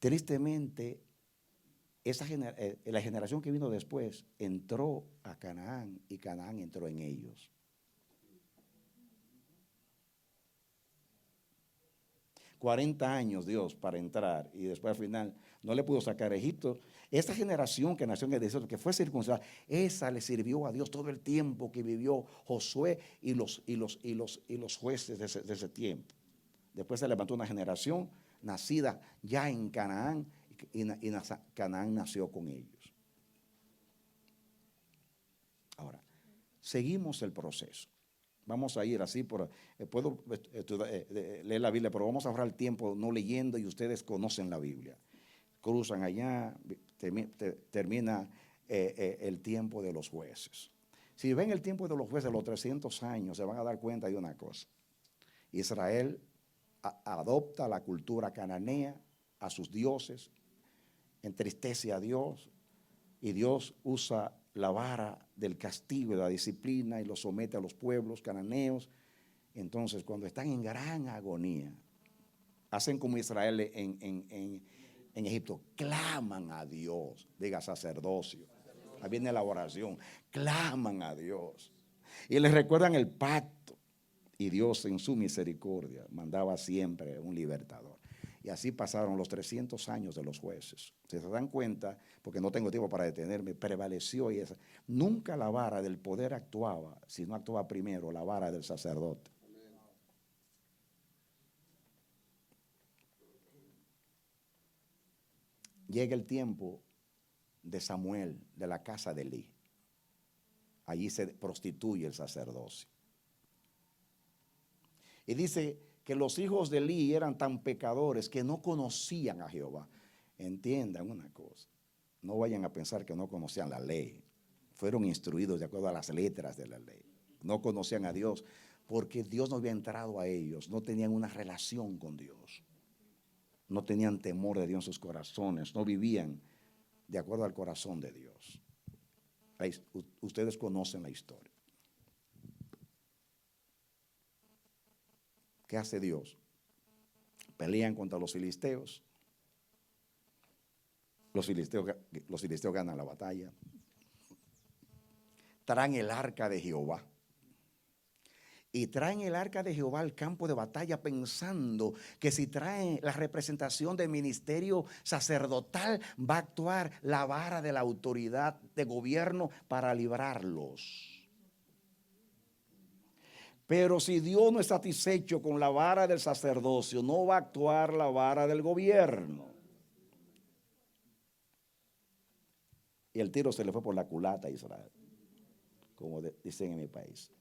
Speaker 1: Tristemente, la generación que vino después entró a Canaán y Canaán entró en ellos. $40 años Dios para entrar y después al final no le pudo sacar a Egipto. Esta generación que nació en el desierto, que fue circuncidada, esa le sirvió a Dios todo el tiempo que vivió Josué y los jueces de ese tiempo. Después se levantó una generación nacida ya en Canaán y Canaán nació con ellos. Ahora, seguimos el proceso. Vamos a ir así, puedo leer la Biblia, pero vamos a ahorrar el tiempo no leyendo y ustedes conocen la Biblia. Cruzan allá, termina el tiempo de los jueces. Si ven el tiempo de los jueces, los 300 años, se van a dar cuenta de una cosa. Israel adopta la cultura cananea, a sus dioses, entristece a Dios y Dios usa la vara del castigo y de la disciplina y lo somete a los pueblos cananeos. Entonces, cuando están en gran agonía, hacen como Israel en Egipto, claman a Dios, diga sacerdocio. Ahí viene la oración, claman a Dios y les recuerdan el pacto. Y Dios en su misericordia mandaba siempre un libertador. Y así pasaron los 300 años de los jueces. Si se dan cuenta, porque no tengo tiempo para detenerme, prevaleció y esa. Nunca la vara del poder actuaba, sino actuaba primero la vara del sacerdote. Llega el tiempo de Samuel, de la casa de Elí. Allí se prostituye el sacerdocio. Y dice que los hijos de Elí eran tan pecadores que no conocían a Jehová. Entiendan una cosa, no vayan a pensar que no conocían la ley. Fueron instruidos de acuerdo a las letras de la ley. No conocían a Dios porque Dios no había entrado a ellos, no tenían una relación con Dios. No tenían temor de Dios en sus corazones, no vivían de acuerdo al corazón de Dios. Ustedes conocen la historia. ¿Qué hace Dios? Pelean contra los filisteos. Los filisteos ganan la batalla. Traen el arca de Jehová. Y traen el arca de Jehová al campo de batalla pensando que si traen la representación del ministerio sacerdotal va a actuar la vara de la autoridad de gobierno para librarlos. Pero si Dios no es satisfecho con la vara del sacerdocio, no va a actuar la vara del gobierno. Y el tiro se le fue por la culata a Israel, como dicen en mi país.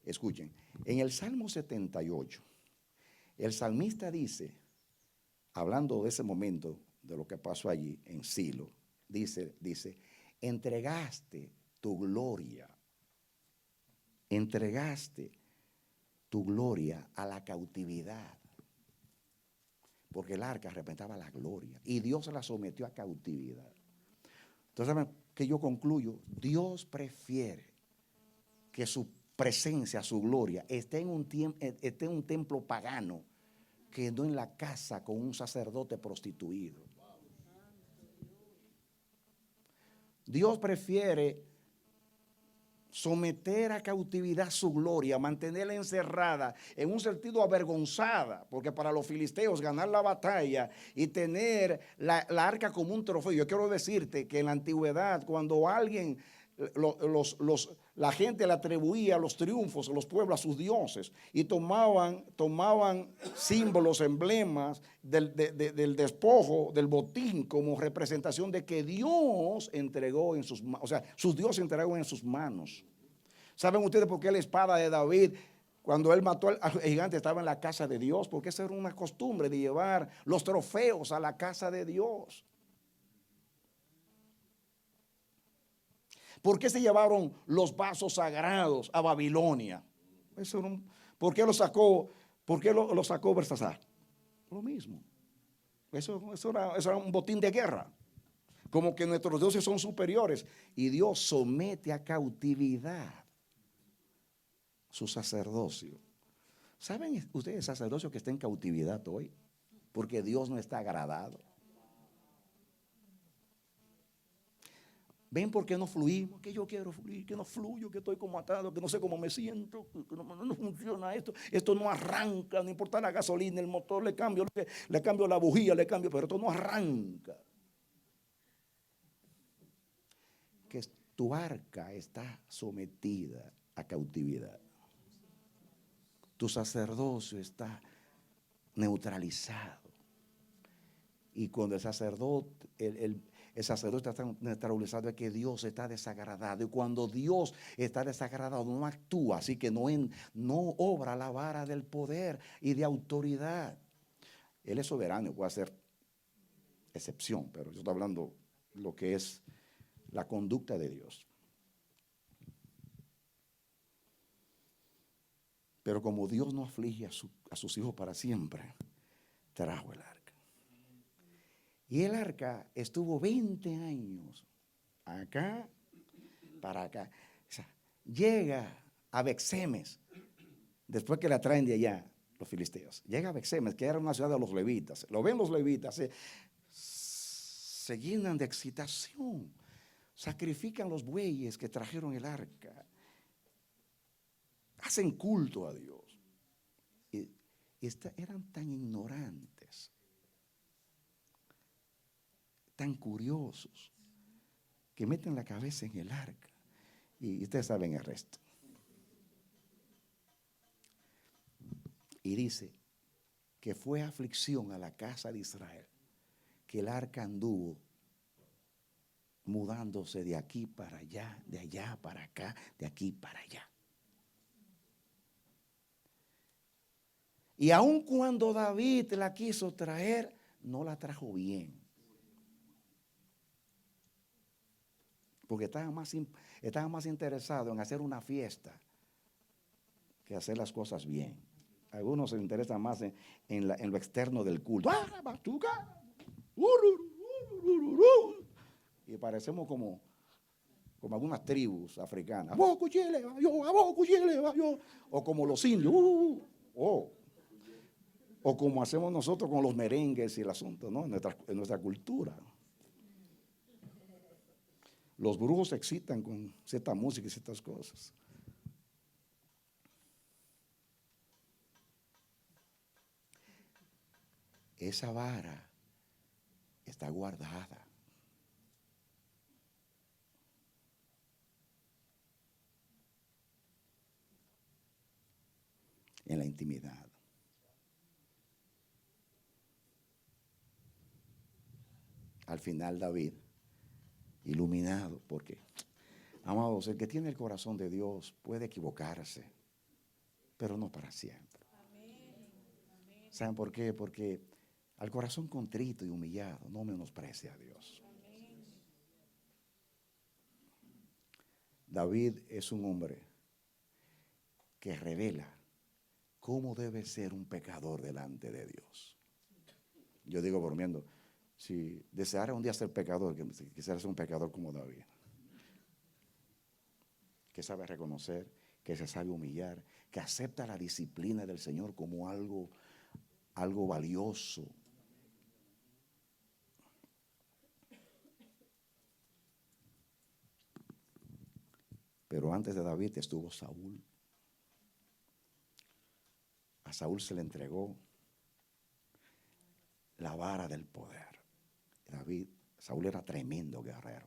Speaker 1: Escuchen, en el Salmo 78, el salmista dice, hablando de ese momento, de lo que pasó allí en Silo, dice, entregaste tu gloria a la cautividad. Porque el arca representaba la gloria y Dios la sometió a cautividad. Entonces, ¿saben qué yo concluyo? Dios prefiere que su presencia, su gloria, esté en un templo pagano que no en la casa con un sacerdote prostituido. Dios prefiere someter a cautividad su gloria, mantenerla encerrada, en un sentido avergonzada, porque para los filisteos ganar la batalla y tener la arca como un trofeo. Yo quiero decirte que en la antigüedad, cuando alguien, la gente le atribuía los triunfos, los pueblos a sus dioses y tomaban símbolos, emblemas del despojo, del botín, como representación de que Dios entregó en sus manos, o sea, sus dioses entregaron en sus manos. ¿Saben ustedes por qué la espada de David, cuando él mató al gigante, estaba en la casa de Dios? Porque esa era una costumbre de llevar los trofeos a la casa de Dios. ¿Por qué se llevaron los vasos sagrados a Babilonia? ¿Por qué lo sacó Belsasar? Lo mismo. Eso era un botín de guerra. Como que nuestros dioses son superiores. Y Dios somete a cautividad su sacerdocio. ¿Saben ustedes el sacerdocio que está en cautividad hoy? Porque Dios no está agradado. ¿Ven por qué no fluimos? Que yo quiero fluir, que no fluyo, que estoy como atado, que no sé cómo me siento, que no funciona esto. Esto no arranca, no importa la gasolina, el motor, le cambio la bujía, pero esto no arranca. Que tu arca está sometida a cautividad. Tu sacerdocio está neutralizado. Y cuando el sacerdote está tan neutralizado, es que Dios está desagradado. Y cuando Dios está desagradado, no actúa, así que no obra la vara del poder y de autoridad. Él es soberano, puede hacer excepción, pero yo estoy hablando lo que es la conducta de Dios. Pero como Dios no aflige a sus hijos para siempre, trajo el arca. Y el arca estuvo 20 años acá para acá. O sea, llega a Bexemes, después que la traen de allá los filisteos. Llega a Bexemes, que era una ciudad de los levitas. Lo ven los levitas, se llenan de excitación. Sacrifican los bueyes que trajeron el arca. Hacen culto a Dios. Y eran tan ignorantes, tan curiosos, que meten la cabeza en el arca. Y ustedes saben el resto. Y dice que fue aflicción a la casa de Israel, que el arca anduvo mudándose de aquí para allá, de allá para acá, de aquí para allá. Y aun cuando David la quiso traer, no la trajo bien. Porque estaba más interesado en hacer una fiesta que hacer las cosas bien. Algunos se interesan más en lo externo del culto. Y parecemos como algunas tribus africanas. O como los indios. O como hacemos nosotros con los merengues y el asunto, ¿no? En nuestra cultura. Los brujos se excitan con cierta música y ciertas cosas. Esa vara está guardada en la intimidad. Al final David, iluminado, porque, amados, el que tiene el corazón de Dios puede equivocarse, pero no para siempre. ¿Saben por qué? Porque al corazón contrito y humillado no menosprecia a Dios. David es un hombre que revela cómo debe ser un pecador delante de Dios. Yo digo bromeando, si deseara un día ser pecador, que quisiera ser un pecador como David, que sabe reconocer, que se sabe humillar, que acepta la disciplina del Señor como algo valioso. Pero antes de David estuvo Saúl. A Saúl se le entregó la vara del poder. Saúl era tremendo guerrero.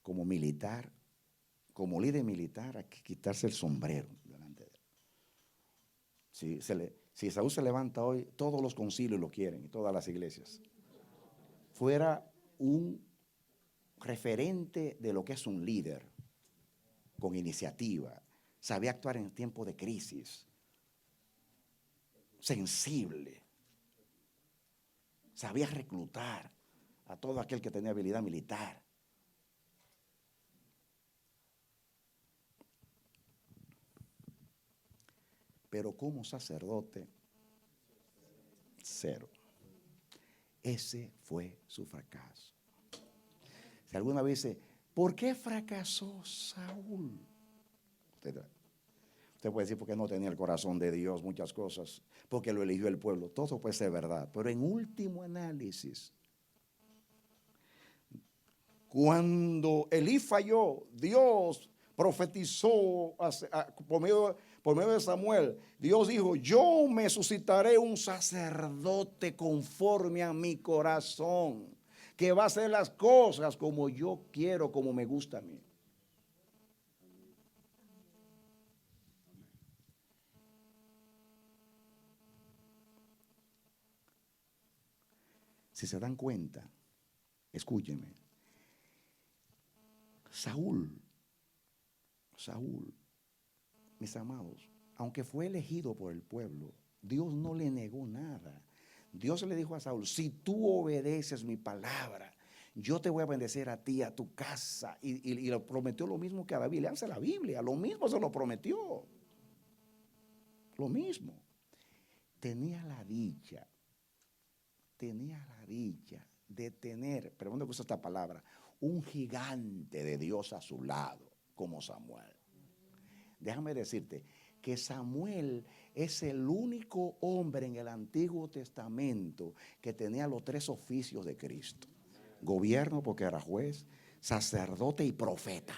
Speaker 1: Como militar, como líder militar, hay que quitarse el sombrero delante de él. Si Saúl se levanta hoy, todos los concilios lo quieren y todas las iglesias. Fuera un referente de lo que es un líder, con iniciativa, sabía actuar en tiempo de crisis, sensible, sabía reclutar a todo aquel que tenía habilidad militar. Pero como sacerdote, cero. Ese fue su fracaso. Si alguna vez dice, ¿por qué fracasó Saúl? Usted puede decir porque no tenía el corazón de Dios, muchas cosas, porque lo eligió el pueblo. Todo puede ser verdad, pero en último análisis, cuando Elí falló, Dios profetizó por medio de Samuel. Dios dijo, yo me suscitaré un sacerdote conforme a mi corazón, que va a hacer las cosas como yo quiero, como me gusta a mí. Si se dan cuenta, escúchenme, Saúl, mis amados, aunque fue elegido por el pueblo, Dios no le negó nada. Dios le dijo a Saúl, si tú obedeces mi palabra, yo te voy a bendecir a ti, a tu casa. Y le prometió lo mismo que a David. Leanse la Biblia, lo mismo se lo prometió. Lo mismo. Tenía la dicha de tener, pero ¿dónde usa esta palabra? Un gigante de Dios a su lado, como Samuel. Déjame decirte que Samuel es el único hombre en el Antiguo Testamento que tenía los tres oficios de Cristo. Gobierno, porque era juez, sacerdote y profeta.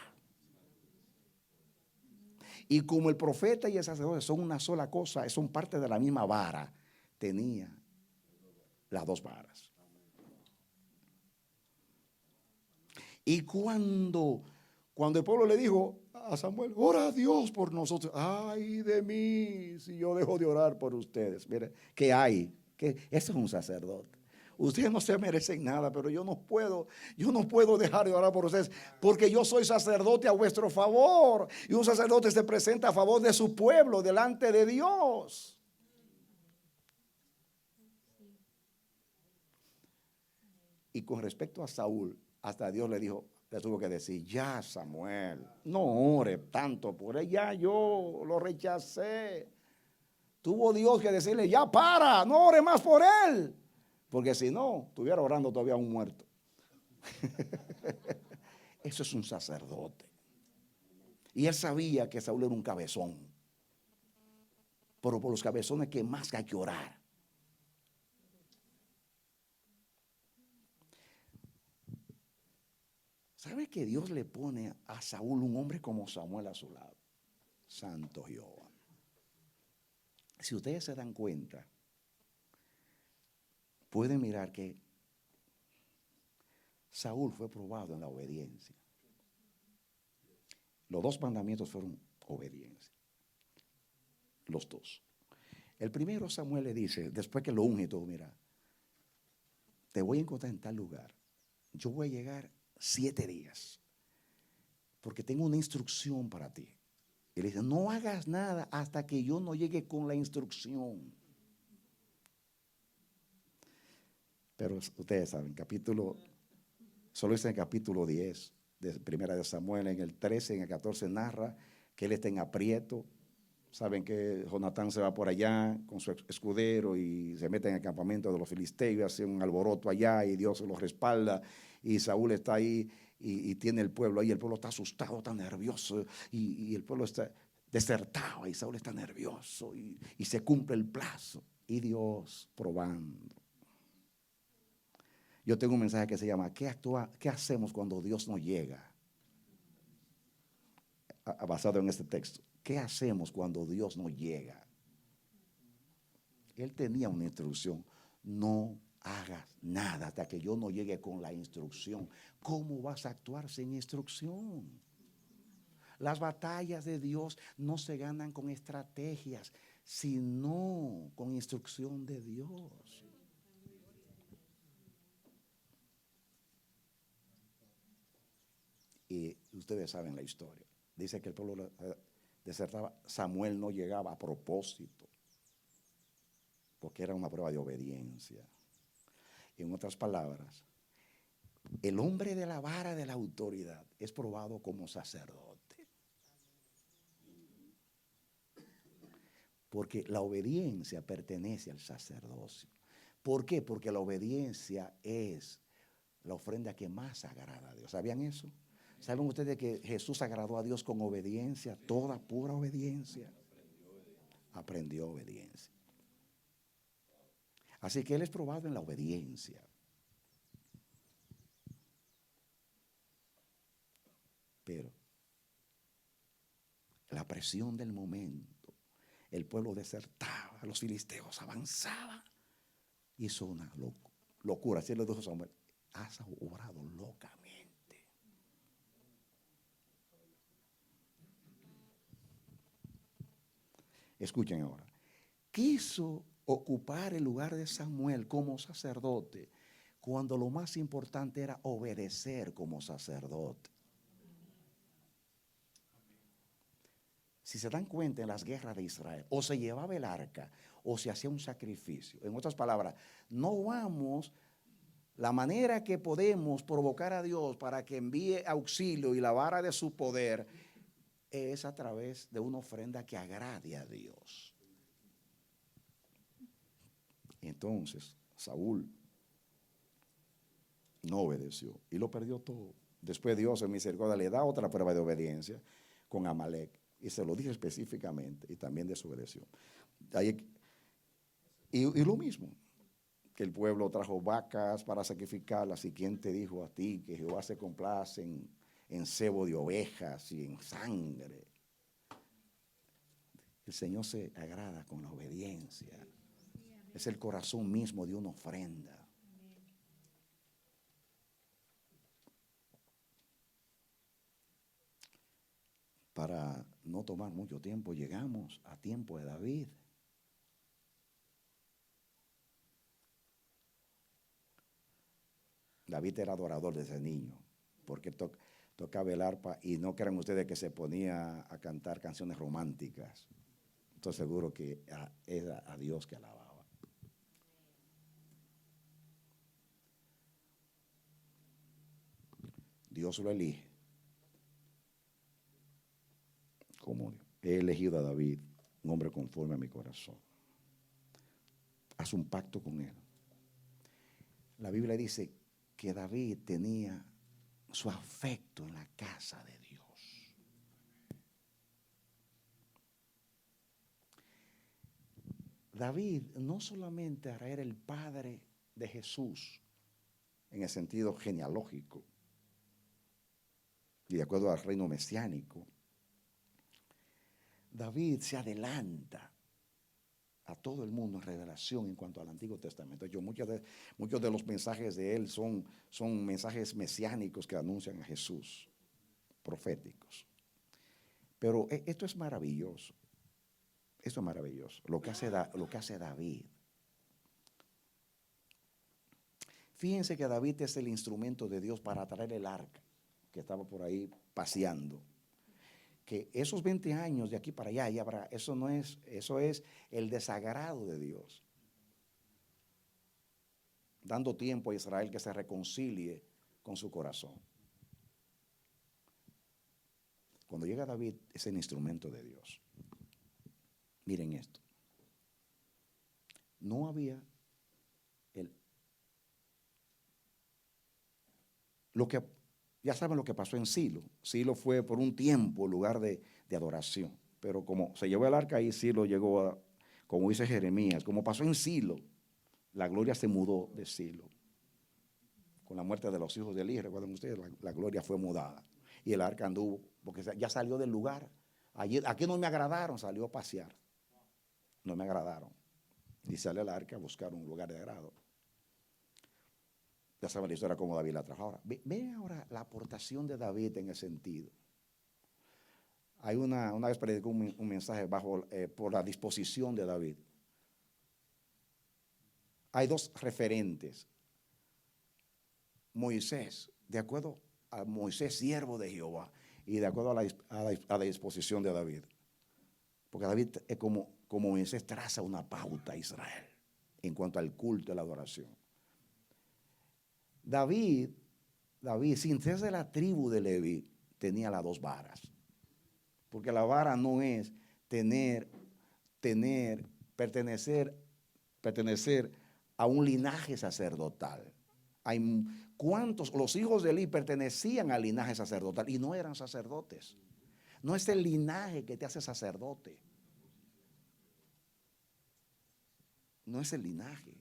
Speaker 1: Y como el profeta y el sacerdote son una sola cosa, son parte de la misma vara, tenía las dos varas. Y cuando el pueblo le dijo a Samuel, ora a Dios por nosotros. Ay de mí si yo dejo de orar por ustedes. Mire, ¿qué hay? Que ese es un sacerdote. Ustedes no se merecen nada, pero yo no puedo dejar de orar por ustedes, porque yo soy sacerdote a vuestro favor. Y un sacerdote se presenta a favor de su pueblo delante de Dios. Y con respecto a Saúl, hasta Dios le tuvo que decir, ya Samuel, no ore tanto por él, ya yo lo rechacé. Tuvo Dios que decirle, ya para, no ore más por él, porque si no, estuviera orando todavía a un muerto. Eso es un sacerdote. Y él sabía que Saúl era un cabezón. pero por los cabezones que más hay que orar. ¿Sabe que Dios le pone a Saúl un hombre como Samuel a su lado? Santo Jehová. Si ustedes se dan cuenta, pueden mirar que Saúl fue probado en la obediencia. Los 2 mandamientos fueron obediencia. Los 2. El primero, Samuel le dice, después que lo unge todo, mira, te voy a encontrar en tal lugar. Yo voy a llegar 7 días, porque tengo una instrucción para ti. Y le dice, no hagas nada hasta que yo no llegue con la instrucción. Pero ustedes saben, solo está en el capítulo 10 de Primera de Samuel, en el 13, en el 14 narra que él está en aprieto. Saben que Jonatán se va por allá con su escudero y se mete en el campamento de los filisteos, hace un alboroto allá y Dios los respalda. Y Saúl está ahí y tiene el pueblo ahí. El pueblo está asustado, está nervioso y el pueblo está desertado y Saúl está nervioso y se cumple el plazo. Y Dios probando. Yo tengo un mensaje que se llama ¿qué hacemos cuando Dios no llega? Basado en este texto. ¿Qué hacemos cuando Dios no llega? Él tenía una instrucción. No hagas nada hasta que yo no llegue con la instrucción. ¿Cómo vas a actuar sin instrucción? Las batallas de Dios no se ganan con estrategias, sino con instrucción de Dios. Y ustedes saben la historia. Dice que el pueblo desertaba. Samuel no llegaba a propósito, porque era una prueba de obediencia. En otras palabras, el hombre de la vara de la autoridad es probado como sacerdote. Porque la obediencia pertenece al sacerdocio. ¿Por qué? Porque la obediencia es la ofrenda que más agrada a Dios. ¿Sabían eso? ¿Saben ustedes que Jesús agradó a Dios con obediencia? Toda pura obediencia. Aprendió obediencia. Así que Él es probado en la obediencia. Pero la presión del momento, el pueblo desertaba, los filisteos avanzaban. Hizo una locura. Así le dijo a Samuel, has obrado locamente. Escuchen ahora. Quiso ocupar el lugar de Samuel como sacerdote cuando lo más importante era obedecer como sacerdote. Si se dan cuenta en las guerras de Israel, o se llevaba el arca o se hacía un sacrificio. En otras palabras, no vamos, la manera que podemos provocar a Dios para que envíe auxilio y la vara de su poder es a través de una ofrenda que agrade a Dios. Entonces, Saúl no obedeció y lo perdió todo. Después Dios en misericordia le da otra prueba de obediencia con Amalek. Y se lo dije específicamente y también desobedeció. Y lo mismo, que el pueblo trajo vacas para sacrificarlas. ¿Y quién te dijo a ti que Jehová se complace en cebo de ovejas y en sangre? El Señor se agrada con la obediencia. Es el corazón mismo de una ofrenda. Para no tomar mucho tiempo, llegamos a tiempo de David. David era adorador desde niño, porque tocaba el arpa y no crean ustedes que se ponía a cantar canciones románticas. Estoy seguro que era a Dios que alababa. Dios lo elige. Como he elegido a David, un hombre conforme a mi corazón. Haz un pacto con él. La Biblia dice que David tenía su afecto en la casa de Dios. David no solamente era el padre de Jesús en el sentido genealógico y de acuerdo al reino mesiánico. David se adelanta a todo el mundo en revelación en cuanto al Antiguo Testamento. Muchos de los mensajes de él son mensajes mesiánicos que anuncian a Jesús, proféticos. Pero esto es maravilloso. Esto es maravilloso, lo que hace David. Fíjense que David es el instrumento de Dios para traer el arca, que estaba por ahí paseando. Que esos 20 años de aquí para allá, eso es el desagrado de Dios. Dando tiempo a Israel que se reconcilie con su corazón. Cuando llega David, es el instrumento de Dios. Miren esto. No había ya saben lo que pasó en Silo. Silo fue por un tiempo lugar de adoración. Pero como se llevó el arca ahí, Silo llegó a, como dice Jeremías, como pasó en Silo, la gloria se mudó de Silo. Con la muerte de los hijos de Eli, recuerden ustedes, la gloria fue mudada. Y el arca anduvo, porque ya salió del lugar. Aquí no me agradaron, salió a pasear. No me agradaron. Y sale el arca a buscar un lugar de agrado. Ya saben la historia cómo David la trajo. Ahora, ve ahora la aportación de David en el sentido. Hay una vez predicó un mensaje por la disposición de David. Hay dos referentes. Moisés, de acuerdo a Moisés, siervo de Jehová, y de acuerdo a la disposición de David. Porque David es como Moisés traza una pauta a Israel en cuanto al culto y la adoración. David, sin ser de la tribu de Leví, tenía las dos varas. Porque la vara no es pertenecer a un linaje sacerdotal. Los hijos de Elí pertenecían al linaje sacerdotal y no eran sacerdotes. No es el linaje que te hace sacerdote. No es el linaje.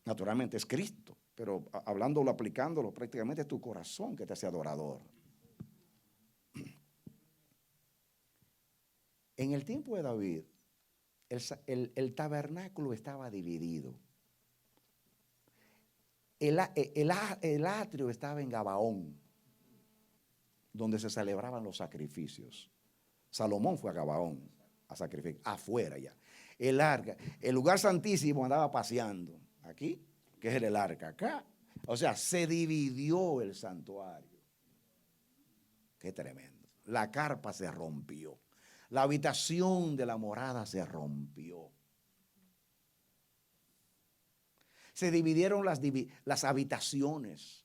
Speaker 1: Naturalmente es Cristo, pero hablándolo, aplicándolo, prácticamente es tu corazón que te hace adorador. En el tiempo de David, el tabernáculo estaba dividido. El atrio estaba en Gabaón, donde se celebraban los sacrificios. Salomón fue a Gabaón a sacrificar, afuera ya. El lugar santísimo andaba paseando. Aquí, que es el arca, acá. O sea, se dividió el santuario. Qué tremendo. La carpa se rompió. La habitación de la morada se rompió. Se dividieron las habitaciones.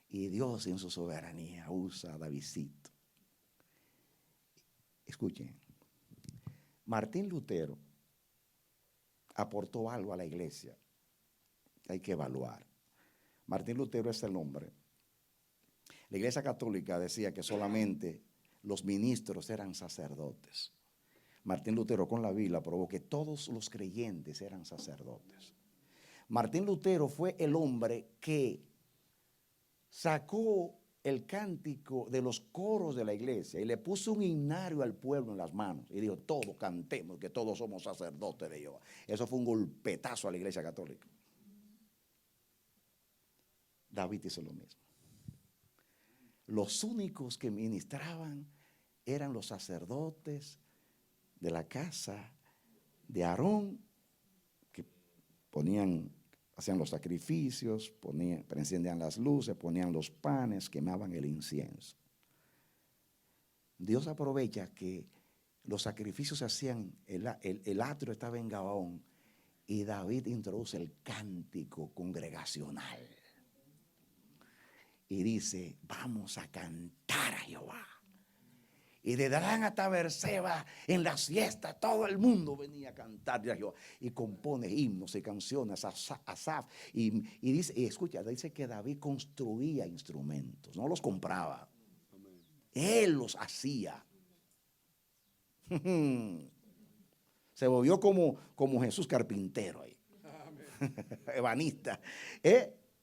Speaker 1: Y Dios en su soberanía usa a Davidcito. Escuchen, Martín Lutero aportó algo a la iglesia. Hay que evaluar. Martín Lutero es el hombre. La iglesia católica decía que solamente los ministros eran sacerdotes. Martín Lutero con la Biblia probó que todos los creyentes eran sacerdotes. Martín Lutero fue el hombre que sacó el cántico de los coros de la iglesia y le puso un himnario al pueblo en las manos y dijo: todos cantemos que todos somos sacerdotes de Jehová. Eso fue un golpetazo a la iglesia católica. David hizo lo mismo. Los únicos que ministraban eran los sacerdotes de la casa de Aarón, que hacían los sacrificios, encendían las luces, ponían los panes, quemaban el incienso. Dios aprovecha que los sacrificios se hacían, el atrio estaba en Gabaón, y David introduce el cántico congregacional. Y dice: vamos a cantar a Jehová. Y de Dan hasta Beerseba, en las fiestas, todo el mundo venía a cantar a Jehová. Y compone himnos y canciones, Asaf. Y escucha, dice que David construía instrumentos, no los compraba. Él los hacía. Se volvió como Jesús carpintero ahí. Ebanista.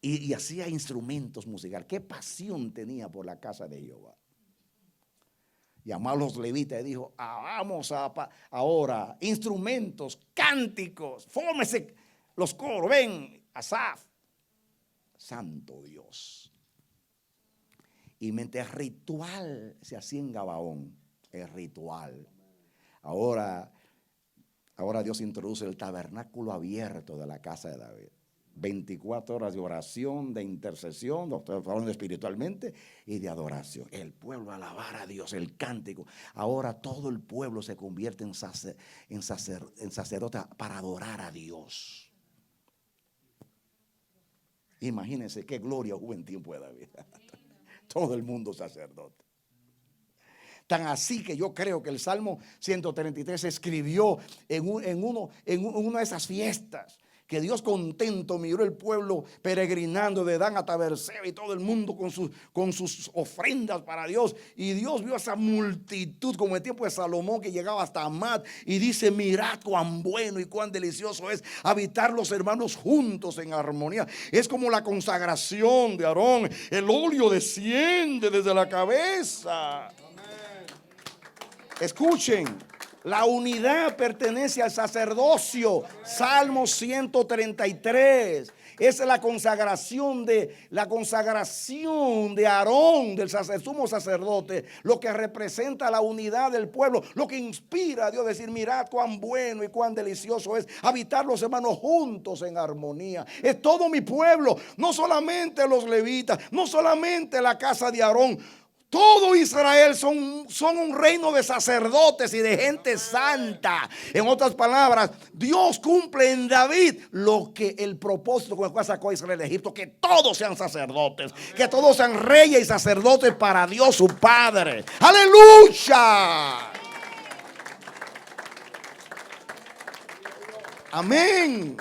Speaker 1: Y hacía instrumentos musicales. Qué pasión tenía por la casa de Jehová. Llamó a los levitas y dijo: vamos ahora, instrumentos, cánticos, fórmese los coros, ven, Asaf. Santo Dios. Y mientras el ritual se hacía en Gabaón, el ritual. Ahora Dios introduce el tabernáculo abierto de la casa de David. 24 horas de oración, de intercesión, estoy hablando espiritualmente, y de adoración. El pueblo alabar a Dios, el cántico. Ahora todo el pueblo se convierte en sacerdote para adorar a Dios. Imagínense qué gloria hubo en tiempo de David. Todo el mundo sacerdote. Tan así que yo creo que el Salmo 133 se escribió en una de esas fiestas. Que Dios contento miró el pueblo peregrinando de Dan a Beerseba y todo el mundo con sus ofrendas para Dios. Y Dios vio a esa multitud como el tiempo de Salomón que llegaba hasta Amat. Y dice: mirad cuán bueno y cuán delicioso es habitar los hermanos juntos en armonía. Es como la consagración de Aarón. El óleo desciende desde la cabeza. Escuchen, la unidad pertenece al sacerdocio. Salmo 133. Es la consagración de Aarón, del sumo sacerdote, lo que representa la unidad del pueblo, lo que inspira a Dios a decir: mirad cuán bueno y cuán delicioso es habitar los hermanos juntos en armonía. Es todo mi pueblo, no solamente los levitas, no solamente la casa de Aarón. Todo Israel son un reino de sacerdotes y de gente santa. En otras palabras, Dios cumple en David lo que el propósito con el cual sacó a Israel de Egipto: que todos sean sacerdotes, que todos sean reyes y sacerdotes para Dios su Padre. ¡Aleluya! Amén.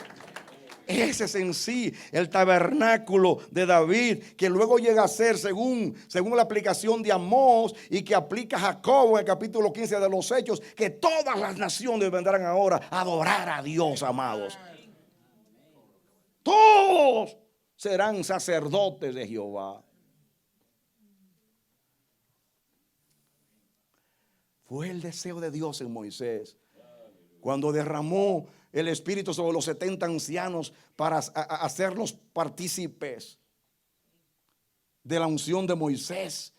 Speaker 1: Ese es en sí el tabernáculo de David, que luego llega a ser según la aplicación de Amós y que aplica Jacobo en el capítulo 15 de los Hechos, que todas las naciones vendrán ahora a adorar a Dios, amados. Todos serán sacerdotes de Jehová. Fue el deseo de Dios en Moisés cuando derramó el Espíritu sobre los 70 ancianos para hacerlos partícipes de la unción de Moisés.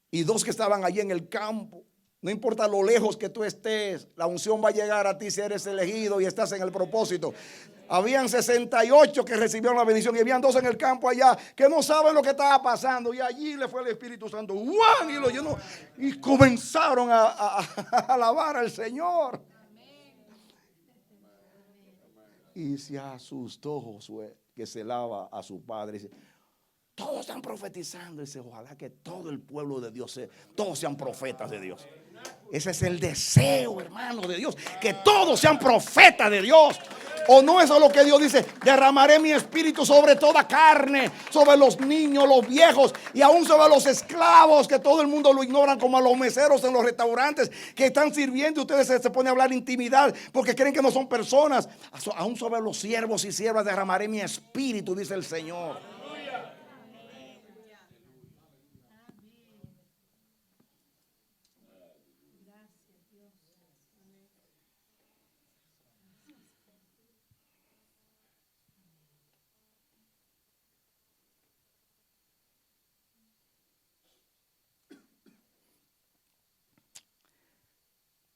Speaker 1: Y dos que estaban allí en el campo. No importa lo lejos que tú estés, la unción va a llegar a ti si eres elegido y estás en el propósito. Habían 68 que recibieron la bendición y habían 2 en el campo allá que no saben lo que estaba pasando. Y allí le fue el Espíritu Santo, ¡guau! Y lo llenó. Y comenzaron a alabar al Señor. Y se asustó Josué, que se lava a su padre. Dice: todos están profetizando. Dice: ojalá que todo el pueblo de Dios, todos sean profetas de Dios. Ese es el deseo, hermano, de Dios, que todos sean profetas de Dios. ¿O no es lo que Dios dice? Derramaré mi espíritu sobre toda carne, sobre los niños, los viejos y aún sobre los esclavos, que todo el mundo lo ignoran, como a los meseros en los restaurantes que están sirviendo. Ustedes se ponen a hablar intimidad porque creen que no son personas. Aún sobre los siervos y siervas derramaré mi espíritu, dice el Señor.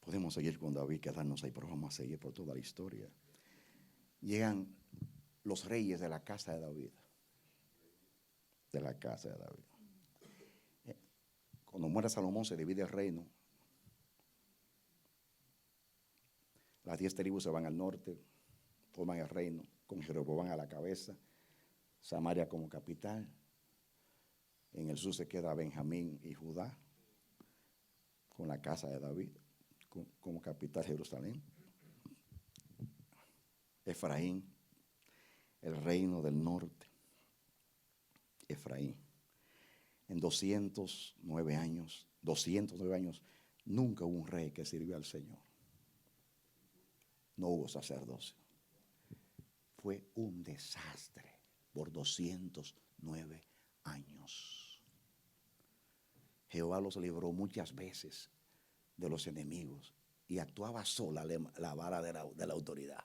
Speaker 1: Podemos seguir con David, quedarnos ahí, pero vamos a seguir por toda la historia. Llegan los reyes de la casa de David. De la casa de David. Cuando muere Salomón se divide el reino. Las 10 tribus se van al norte, forman el reino, con Jeroboam a la cabeza, Samaria como capital. En el sur se queda Benjamín y Judá, con la casa de David como capital Jerusalén. Efraín, el reino del norte. Efraín. en 209 años, nunca hubo un rey que sirvió al Señor. No hubo sacerdocio. Fue un desastre por 209 años. Jehová los libró muchas veces de los enemigos y actuaba sola la vara de la autoridad.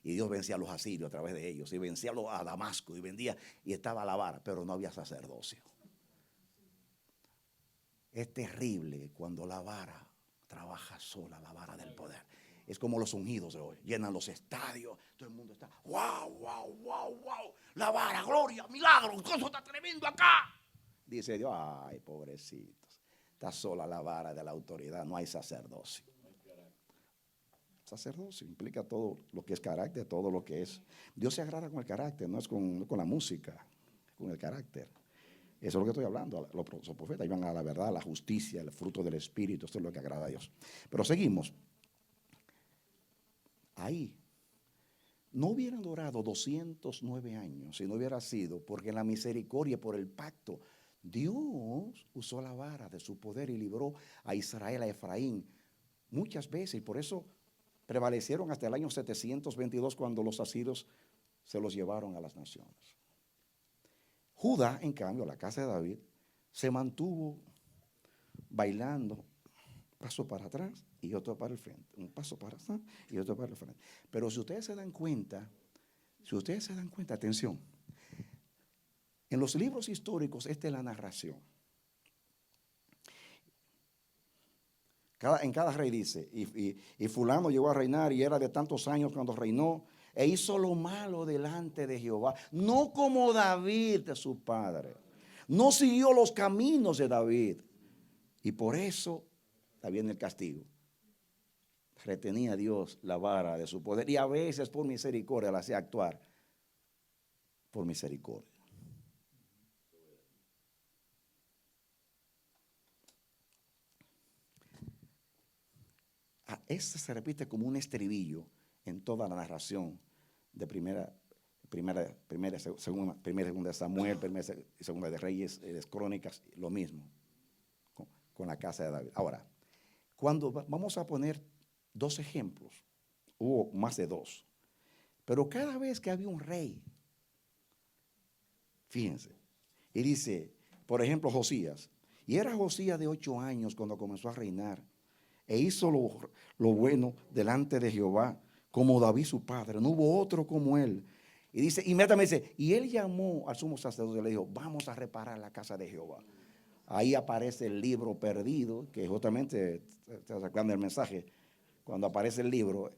Speaker 1: Y Dios vencía a los asirios a través de ellos, y vencía a Damasco, y estaba la vara, pero no había sacerdocio. Es terrible cuando la vara trabaja sola, la vara del poder. Es como los ungidos de hoy, llenan los estadios, todo el mundo está, wow, wow, wow, wow, la vara, gloria, milagro, cosa está tremendo acá. Dice Dios, ay, pobrecitos, está sola la vara de la autoridad, no hay sacerdocio. Sacerdocio implica todo lo que es carácter, todo lo que es. Dios se agrada con el carácter, no es con la música, con el carácter. Eso es lo que estoy hablando. Los profetas iban a la verdad, a la justicia, el fruto del Espíritu. Esto es lo que agrada a Dios. Pero seguimos. Ahí no hubieran durado 209 años si no hubiera sido porque en la misericordia por el pacto Dios usó la vara de su poder y libró a Israel, a Efraín muchas veces, y por eso prevalecieron hasta el año 722 cuando los asirios se los llevaron a las naciones. Judá, en cambio, la casa de David, se mantuvo bailando, paso para atrás y otro para el frente, un paso para atrás y otro para el frente. Pero si ustedes se dan cuenta, atención, en los libros históricos esta es la narración. En cada rey dice, y fulano llegó a reinar y era de tantos años cuando reinó, e hizo lo malo delante de Jehová, no como David de su padre, no siguió los caminos de David, y por eso está bien el castigo. Retenía a Dios la vara de su poder, y a veces por misericordia la hacía actuar por misericordia. Este se repite como un estribillo en toda la narración de primera y segunda de Samuel, primera y segunda de Reyes, Crónicas, lo mismo con la casa de David. Ahora, cuando vamos a poner dos ejemplos, hubo más de dos, pero cada vez que había un rey, fíjense, y dice, por ejemplo, Josías, y era Josías de 8 años cuando comenzó a reinar, e hizo lo bueno delante de Jehová, como David su padre. No hubo otro como él. Y dice, inmediatamente dice, y él llamó al sumo sacerdote y le dijo, vamos a reparar la casa de Jehová. Ahí aparece el libro perdido, que justamente, está sacando el mensaje, cuando aparece el libro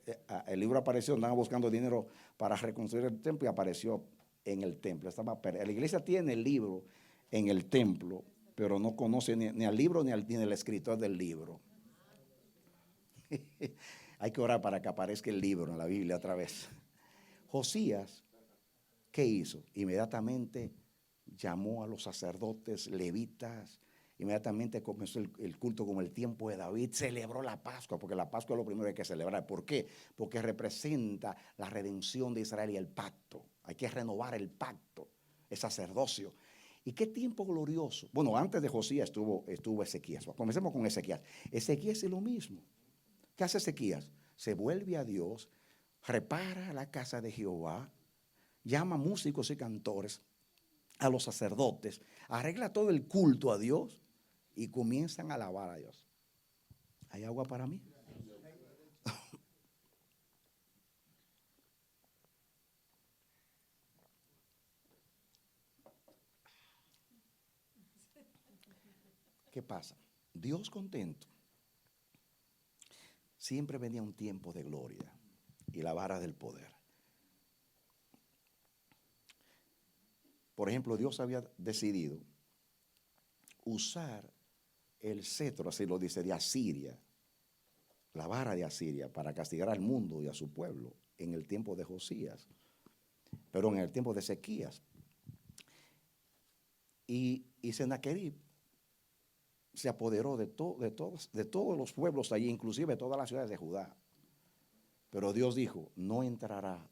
Speaker 1: apareció, andaban buscando dinero para reconstruir el templo y apareció en el templo. Estaba perdido. La iglesia tiene el libro en el templo, pero no conoce ni al libro ni al escritor del libro. Hay que orar para que aparezca el libro en la Biblia otra vez. Josías, ¿qué hizo? Inmediatamente llamó a los sacerdotes levitas. Inmediatamente comenzó el culto como el tiempo de David. Celebró la Pascua, porque la Pascua es lo primero que hay que celebrar. ¿Por qué? Porque representa la redención de Israel y el pacto. Hay que renovar el pacto, el sacerdocio. ¿Y qué tiempo glorioso? Bueno, antes de Josías estuvo Ezequías. Comencemos con Ezequías. Ezequías es lo mismo. ¿Qué hace Ezequías? Se vuelve a Dios, repara la casa de Jehová, llama músicos y cantores, a los sacerdotes, arregla todo el culto a Dios y comienzan a alabar a Dios. ¿Hay agua para mí? ¿Qué pasa? Dios contento. Siempre venía un tiempo de gloria y la vara del poder. Por ejemplo, Dios había decidido usar el cetro, así lo dice, de Asiria, la vara de Asiria, para castigar al mundo y a su pueblo en el tiempo de Josías, pero en el tiempo de Ezequías. Y Sennacherib se apoderó de todos los pueblos allí, inclusive de todas las ciudades de Judá. Pero Dios dijo, no entrará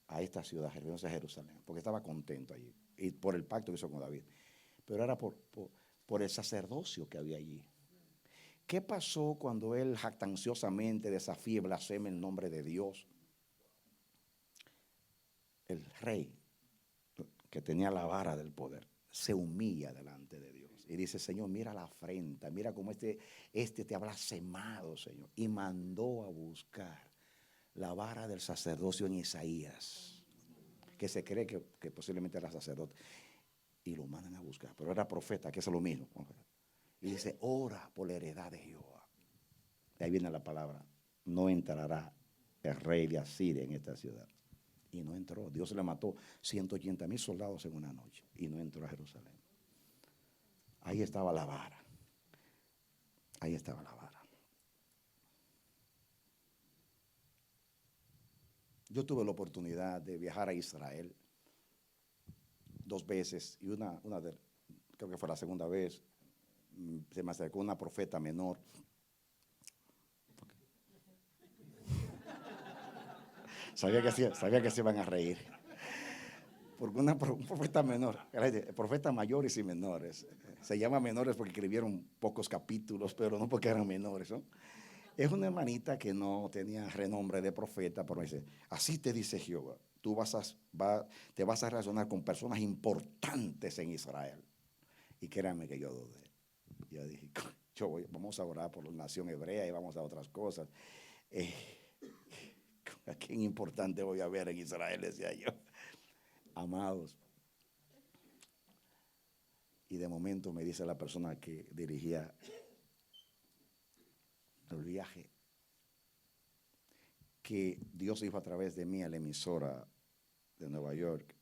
Speaker 1: a esta ciudad, a Jerusalén, porque estaba contento allí, y por el pacto que hizo con David. Pero era por por el sacerdocio que había allí. ¿Qué pasó cuando él jactanciosamente desafía y blasfema el nombre de Dios? El rey, que tenía la vara del poder, se humilla delante de Dios y dice: Señor, mira la afrenta, mira cómo este te ha blasfemado, Señor. Y mandó a buscar la vara del sacerdocio en Isaías, que se cree que posiblemente era sacerdote, y lo mandan a buscar, pero era profeta, que es lo mismo. Y dice: ora por la heredad de Jehová. De ahí viene la palabra: no entrará el rey de Asiria en esta ciudad. Y no entró. Dios le mató 180,000 soldados en una noche y no entró a Jerusalén. Ahí estaba la vara. Ahí estaba la vara. Yo tuve la oportunidad de viajar a Israel 2 veces, y creo que fue la segunda vez, se me acercó una profeta menor. Sabía que se iban a reír. Porque un profeta menor, profetas mayores y menores. Se llama menores porque escribieron pocos capítulos, pero no porque eran menores, ¿no? Es una hermanita que no tenía renombre de profeta, pero me dice: así te dice Jehová, tú te vas a relacionar con personas importantes en Israel. Y créanme que yo dudé. Yo dije: vamos a orar por la nación hebrea y vamos a otras cosas. ¿A quién importante voy a ver en Israel? Decía yo. Amados. Y de momento me dice la persona que dirigía el viaje que Dios dijo a través de mí a la emisora de Nueva York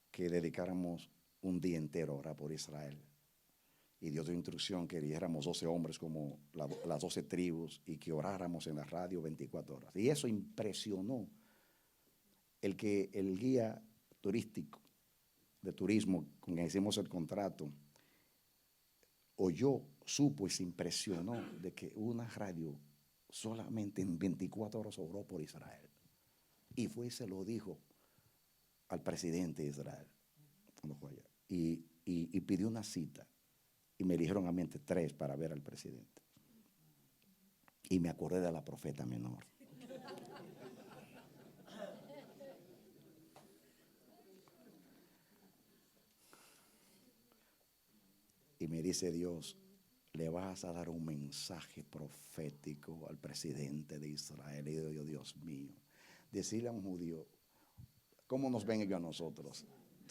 Speaker 1: que dedicáramos un día entero a orar por Israel. Y Dios dio instrucción que eligiéramos 12 hombres como las 12 tribus y que oráramos en la radio 24 horas. Y eso impresionó el guía turístico de turismo con quien hicimos el contrato supo y se impresionó de que una radio solamente en 24 horas oró por Israel. Y fue y se lo dijo al presidente de Israel cuando fue allá. Y pidió una cita. Y me eligieron a mí entre 3 para ver al presidente. Y me acordé de la profeta menor. Y me dice Dios: le vas a dar un mensaje profético al presidente de Israel. Y yo: Dios mío, decirle a un judío, ¿cómo nos ven ellos a nosotros?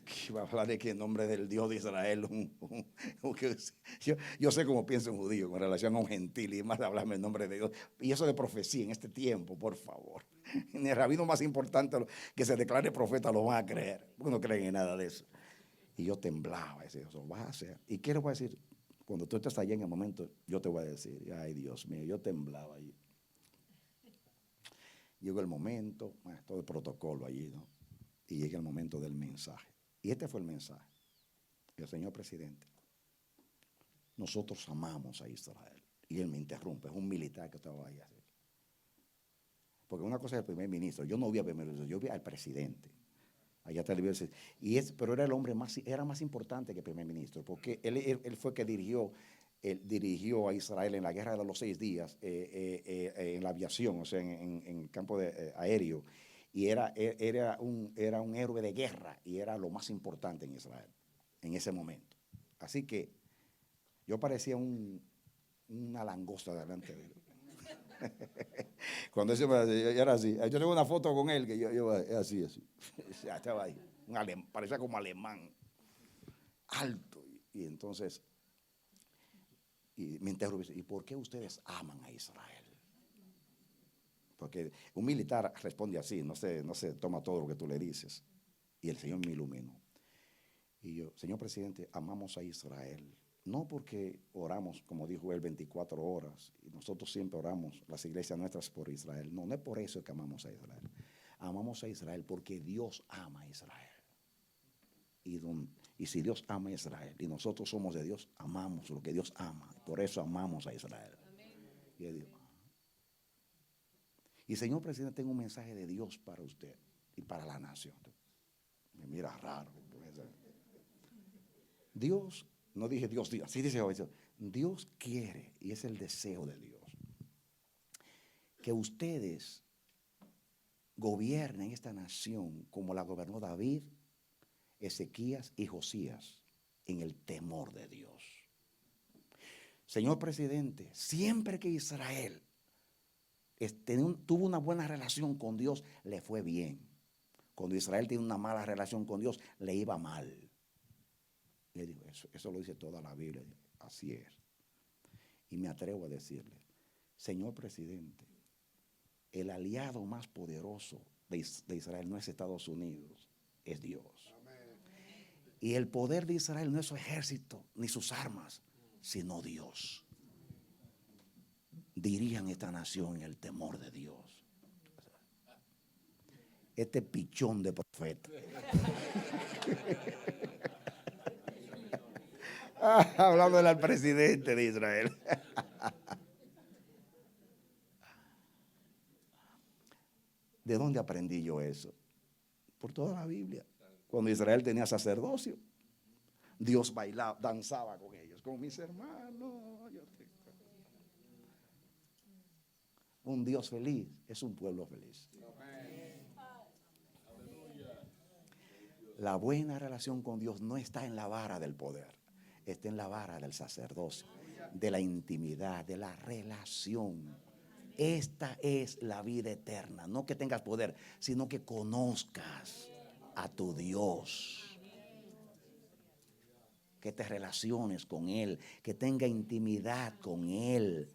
Speaker 1: Que va a hablar de que en nombre del Dios de Israel, yo sé cómo piensa un judío con relación a un gentil, y más hablarme en nombre de Dios. Y eso de profecía en este tiempo, por favor. Ni el rabino más importante que se declare profeta lo van a creer, porque no creen en nada de eso. Y yo temblaba, decía: eso vas a hacer. ¿Y qué le voy a decir? Cuando tú estás allá en el momento, yo te voy a decir: ay, Dios mío, yo temblaba allí. Llegó el momento, todo el protocolo allí, ¿no? Y llega el momento del mensaje. Y este fue el mensaje. El señor presidente: nosotros amamos a Israel. Y él me interrumpe, es un militar que estaba ahí. Porque una cosa es el primer ministro. Yo no vi al primer ministro, yo vi al presidente. Allá está el video. Pero era el hombre era más importante que el primer ministro, porque él fue que dirigió a Israel en la guerra de los 6 días, en la aviación, o sea, en el campo aéreo. Y era un héroe de guerra y era lo más importante en Israel en ese momento. Así que yo parecía una langosta delante de él. Cuando era así. Yo tengo una foto con él que yo así. Ya estaba ahí. Parecía como alemán, alto. Y entonces me interrumpió: ¿y por qué ustedes aman a Israel? Porque un militar responde así, no se toma todo lo que tú le dices. Y el Señor me iluminó. Y yo: señor presidente, amamos a Israel. No porque oramos, como dijo él, 24 horas. Y nosotros siempre oramos, las iglesias nuestras, por Israel. No es por eso que amamos a Israel. Amamos a Israel porque Dios ama a Israel. Y si Dios ama a Israel y nosotros somos de Dios, amamos lo que Dios ama. Por eso amamos a Israel. Y él dijo: y señor presidente, tengo un mensaje de Dios para usted y para la nación. Me mira raro. Dios No dije Dios, Dios, así dice Job. Dios quiere, y es el deseo de Dios, que ustedes gobiernen esta nación como la gobernó David, Ezequías y Josías, en el temor de Dios. Señor presidente, siempre que Israel tuvo una buena relación con Dios, le fue bien. Cuando Israel tiene una mala relación con Dios, le iba mal. Le digo, eso lo dice toda la Biblia, así es. Y me atrevo a decirle, señor presidente, el aliado más poderoso de Israel no es Estados Unidos, es Dios. Y el poder de Israel no es su ejército ni sus armas, sino Dios. Dirijan esta nación en el temor de Dios. Este pichón de profeta. Hablando del presidente de Israel. ¿De dónde aprendí yo eso? Por toda la Biblia. Cuando Israel tenía sacerdocio, Dios bailaba, danzaba con ellos, con mis hermanos. Un Dios feliz es un pueblo feliz. La buena relación con Dios no está en la vara del poder, está en la vara del sacerdocio, de la intimidad, de la relación. Esta es la vida eterna, no que tengas poder, sino que conozcas a tu Dios, que te relaciones con Él, que tenga intimidad con Él,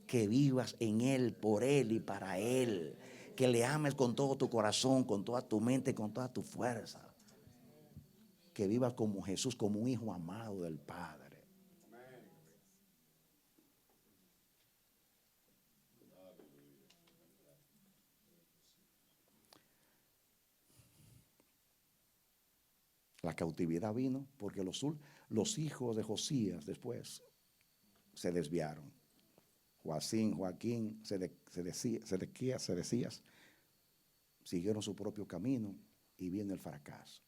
Speaker 1: que vivas en Él, por Él y para Él, que le ames con todo tu corazón, con toda tu mente, con toda tu fuerza, que vivas como Jesús, como un hijo amado del Padre. La cautividad vino porque los hijos de Josías después se desviaron. Joaquín, Sedecías, siguieron su propio camino y viene el fracaso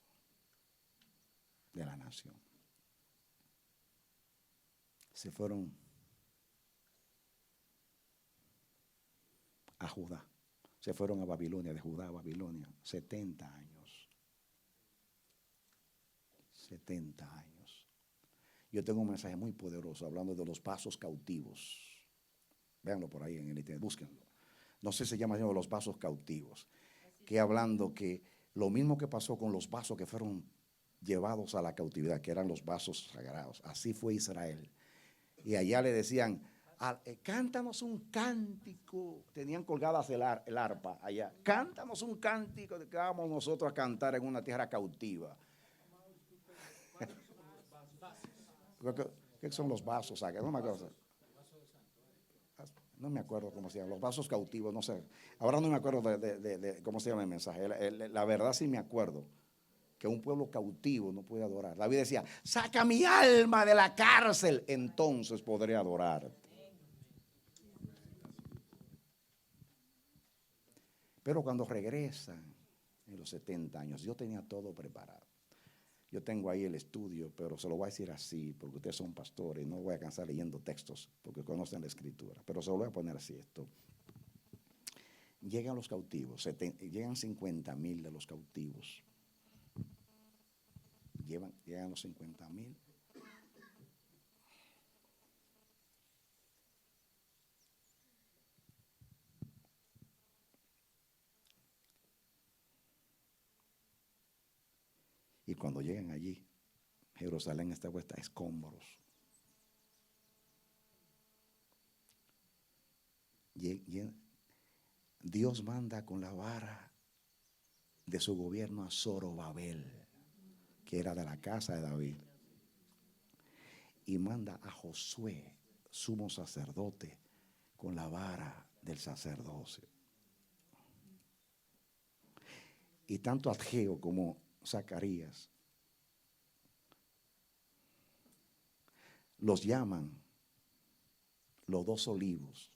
Speaker 1: de la nación. Se fueron a Judá, se fueron a Babilonia, de Judá a Babilonia, 70 años. 70 años. Yo tengo un mensaje muy poderoso hablando de los vasos cautivos. Véanlo por ahí en el internet, búsquenlo. No sé si se llama los vasos cautivos. Que hablando que lo mismo que pasó con los vasos que fueron llevados a la cautividad, que eran los vasos sagrados. Así fue Israel. Y allá le decían, cántanos un cántico. Tenían colgadas el arpa allá. Cántanos un cántico de que vamos nosotros a cantar en una tierra cautiva. ¿Qué son los vasos sagrados? No me acuerdo cómo se llaman, los vasos cautivos, no sé. Ahora no me acuerdo de cómo se llama el mensaje. La verdad sí me acuerdo que un pueblo cautivo no puede adorar. David decía, saca mi alma de la cárcel, entonces podré adorarte. Pero cuando regresan en los 70 años, yo tenía todo preparado. Yo tengo ahí el estudio, pero se lo voy a decir así, porque ustedes son pastores, no voy a cansar leyendo textos, porque conocen la escritura, pero se lo voy a poner así esto. Llegan los cautivos, llegan 50,000 de los cautivos. Llegan los 50,000. Y cuando llegan allí, Jerusalén está puesta a escombros. Dios manda con la vara de su gobierno a Zorobabel, que era de la casa de David, y manda a Josué, sumo sacerdote, con la vara del sacerdocio. Y tanto Ageo como Zacarías los llaman los 2 olivos.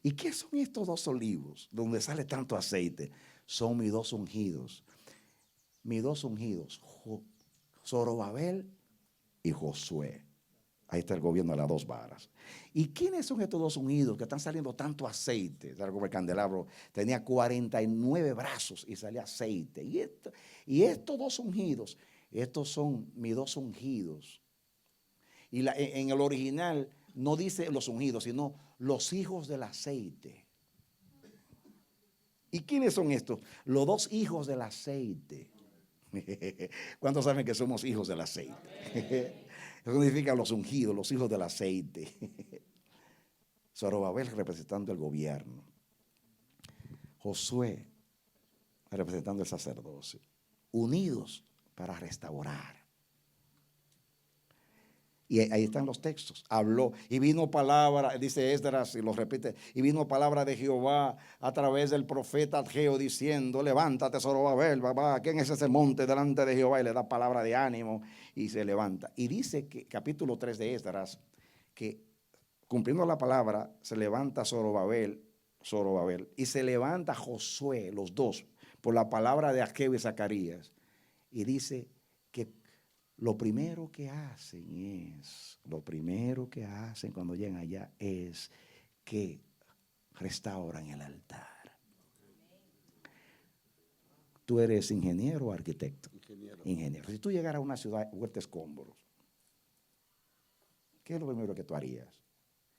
Speaker 1: ¿Y qué son estos 2 olivos? Donde sale tanto aceite. Son mis 2 ungidos. Mis 2 ungidos, Zorobabel y Josué. Ahí está el gobierno de las dos varas. ¿Y quiénes son estos dos ungidos que están saliendo tanto aceite? Como el candelabro tenía 49 brazos y salía aceite. Y estos dos ungidos, estos son mis dos ungidos. Y en el original no dice los ungidos, sino los hijos del aceite. ¿Y quiénes son estos? Los dos hijos del aceite. ¿Cuántos saben que somos hijos del aceite? Eso significa los ungidos, los hijos del aceite. Zorobabel representando el gobierno. Josué representando el sacerdocio. Unidos para restaurar. Y ahí están los textos. Habló y vino palabra, dice Esdras y lo repite, y vino palabra de Jehová a través del profeta Ageo diciendo: levántate, Zorobabel, ¿quién es ese monte delante de Jehová? Y le da palabra de ánimo y se levanta. Y dice que capítulo 3 de Esdras, que cumpliendo la palabra se levanta Zorobabel, y se levanta Josué, los dos, por la palabra de Ageo y Zacarías. Y dice que lo primero que hacen cuando llegan allá es que restauran el altar. ¿Tú eres ingeniero o arquitecto? Ingeniero. Si tú llegaras a una ciudad huerta escombros, ¿qué es lo primero que tú harías?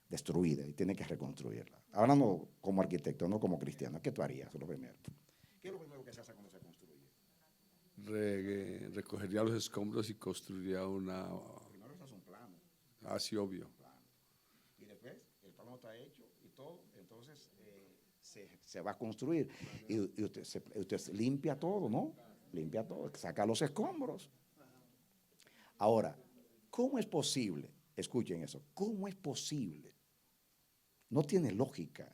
Speaker 1: Destruida, y tienes que reconstruirla. Hablando como arquitecto, no como cristiano. ¿Qué tú harías? Lo primero. ¿Qué es lo primero que se hace cuando se construye?
Speaker 2: Recogería los escombros y construiría una.
Speaker 1: Primero se hace un plano.
Speaker 2: Así, obvio.
Speaker 1: Y después el plano está hecho y todo, entonces se va a construir. Y usted limpia todo, ¿no? Limpia todo, saca los escombros. Ahora, ¿cómo es posible? Escuchen eso. ¿Cómo es posible? No tiene lógica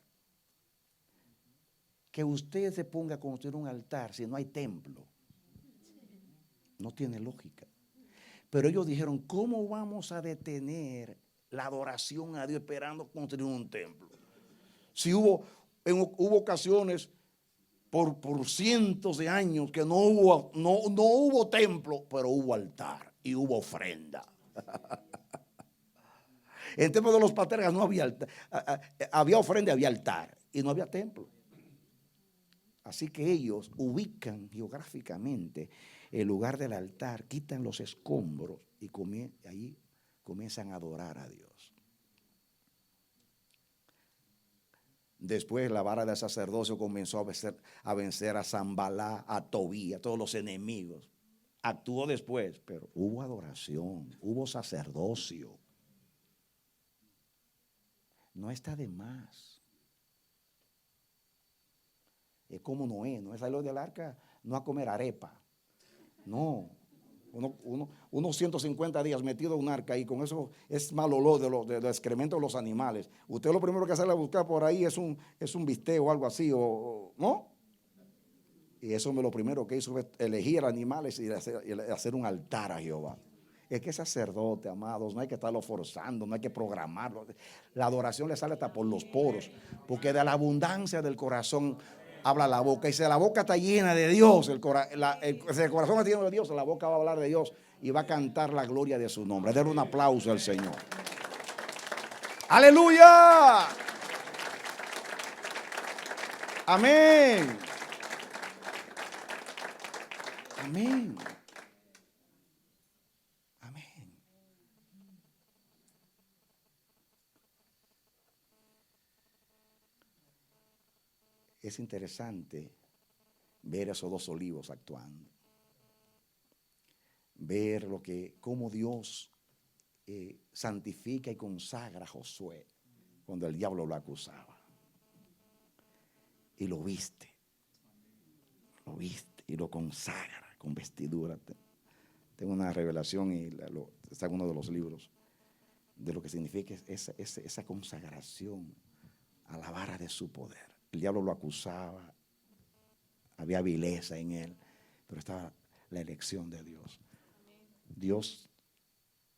Speaker 1: que usted se ponga a construir un altar si no hay templo. No tiene lógica. Pero ellos dijeron: ¿cómo vamos a detener la adoración a Dios esperando construir un templo? Si hubo ocasiones por cientos de años que no hubo templo, pero hubo altar y hubo ofrenda. En el templo de los patriarcas no había altar, había ofrenda y había altar, y no había templo. Así que ellos ubican geográficamente el lugar del altar, quitan los escombros y ahí comienzan a adorar a Dios. Después la vara del sacerdocio comenzó a vencer a Zambalá, a Tobía, a todos los enemigos. Actuó después, pero hubo adoración, hubo sacerdocio. No está de más. Es como Noé salió del arca no a comer arepa. No, unos 150 días metido en un arca y con eso es mal olor de los excrementos de los animales. Usted lo primero que sale a buscar por ahí es un bistec o algo así, ¿no? Y eso lo primero que hizo fue elegir animales y hacer un altar a Jehová. Es que es sacerdote, amados, no hay que estarlo forzando, no hay que programarlo. La adoración le sale hasta por los poros, porque de la abundancia del corazón habla la boca. Y si la boca está llena de Dios, si el corazón está lleno de Dios, la boca va a hablar de Dios y va a cantar la gloria de su nombre. Denle un aplauso al Señor. ¡Aleluya! Amén. Amén. Amén. Es interesante ver esos dos olivos actuando. Ver cómo Dios santifica y consagra a Josué cuando el diablo lo acusaba. Y lo viste y lo consagra con vestidura. Tengo una revelación y está en uno de los libros de lo que significa esa consagración a la vara de su poder. El diablo lo acusaba, había vileza en él, pero estaba la elección de Dios. Dios,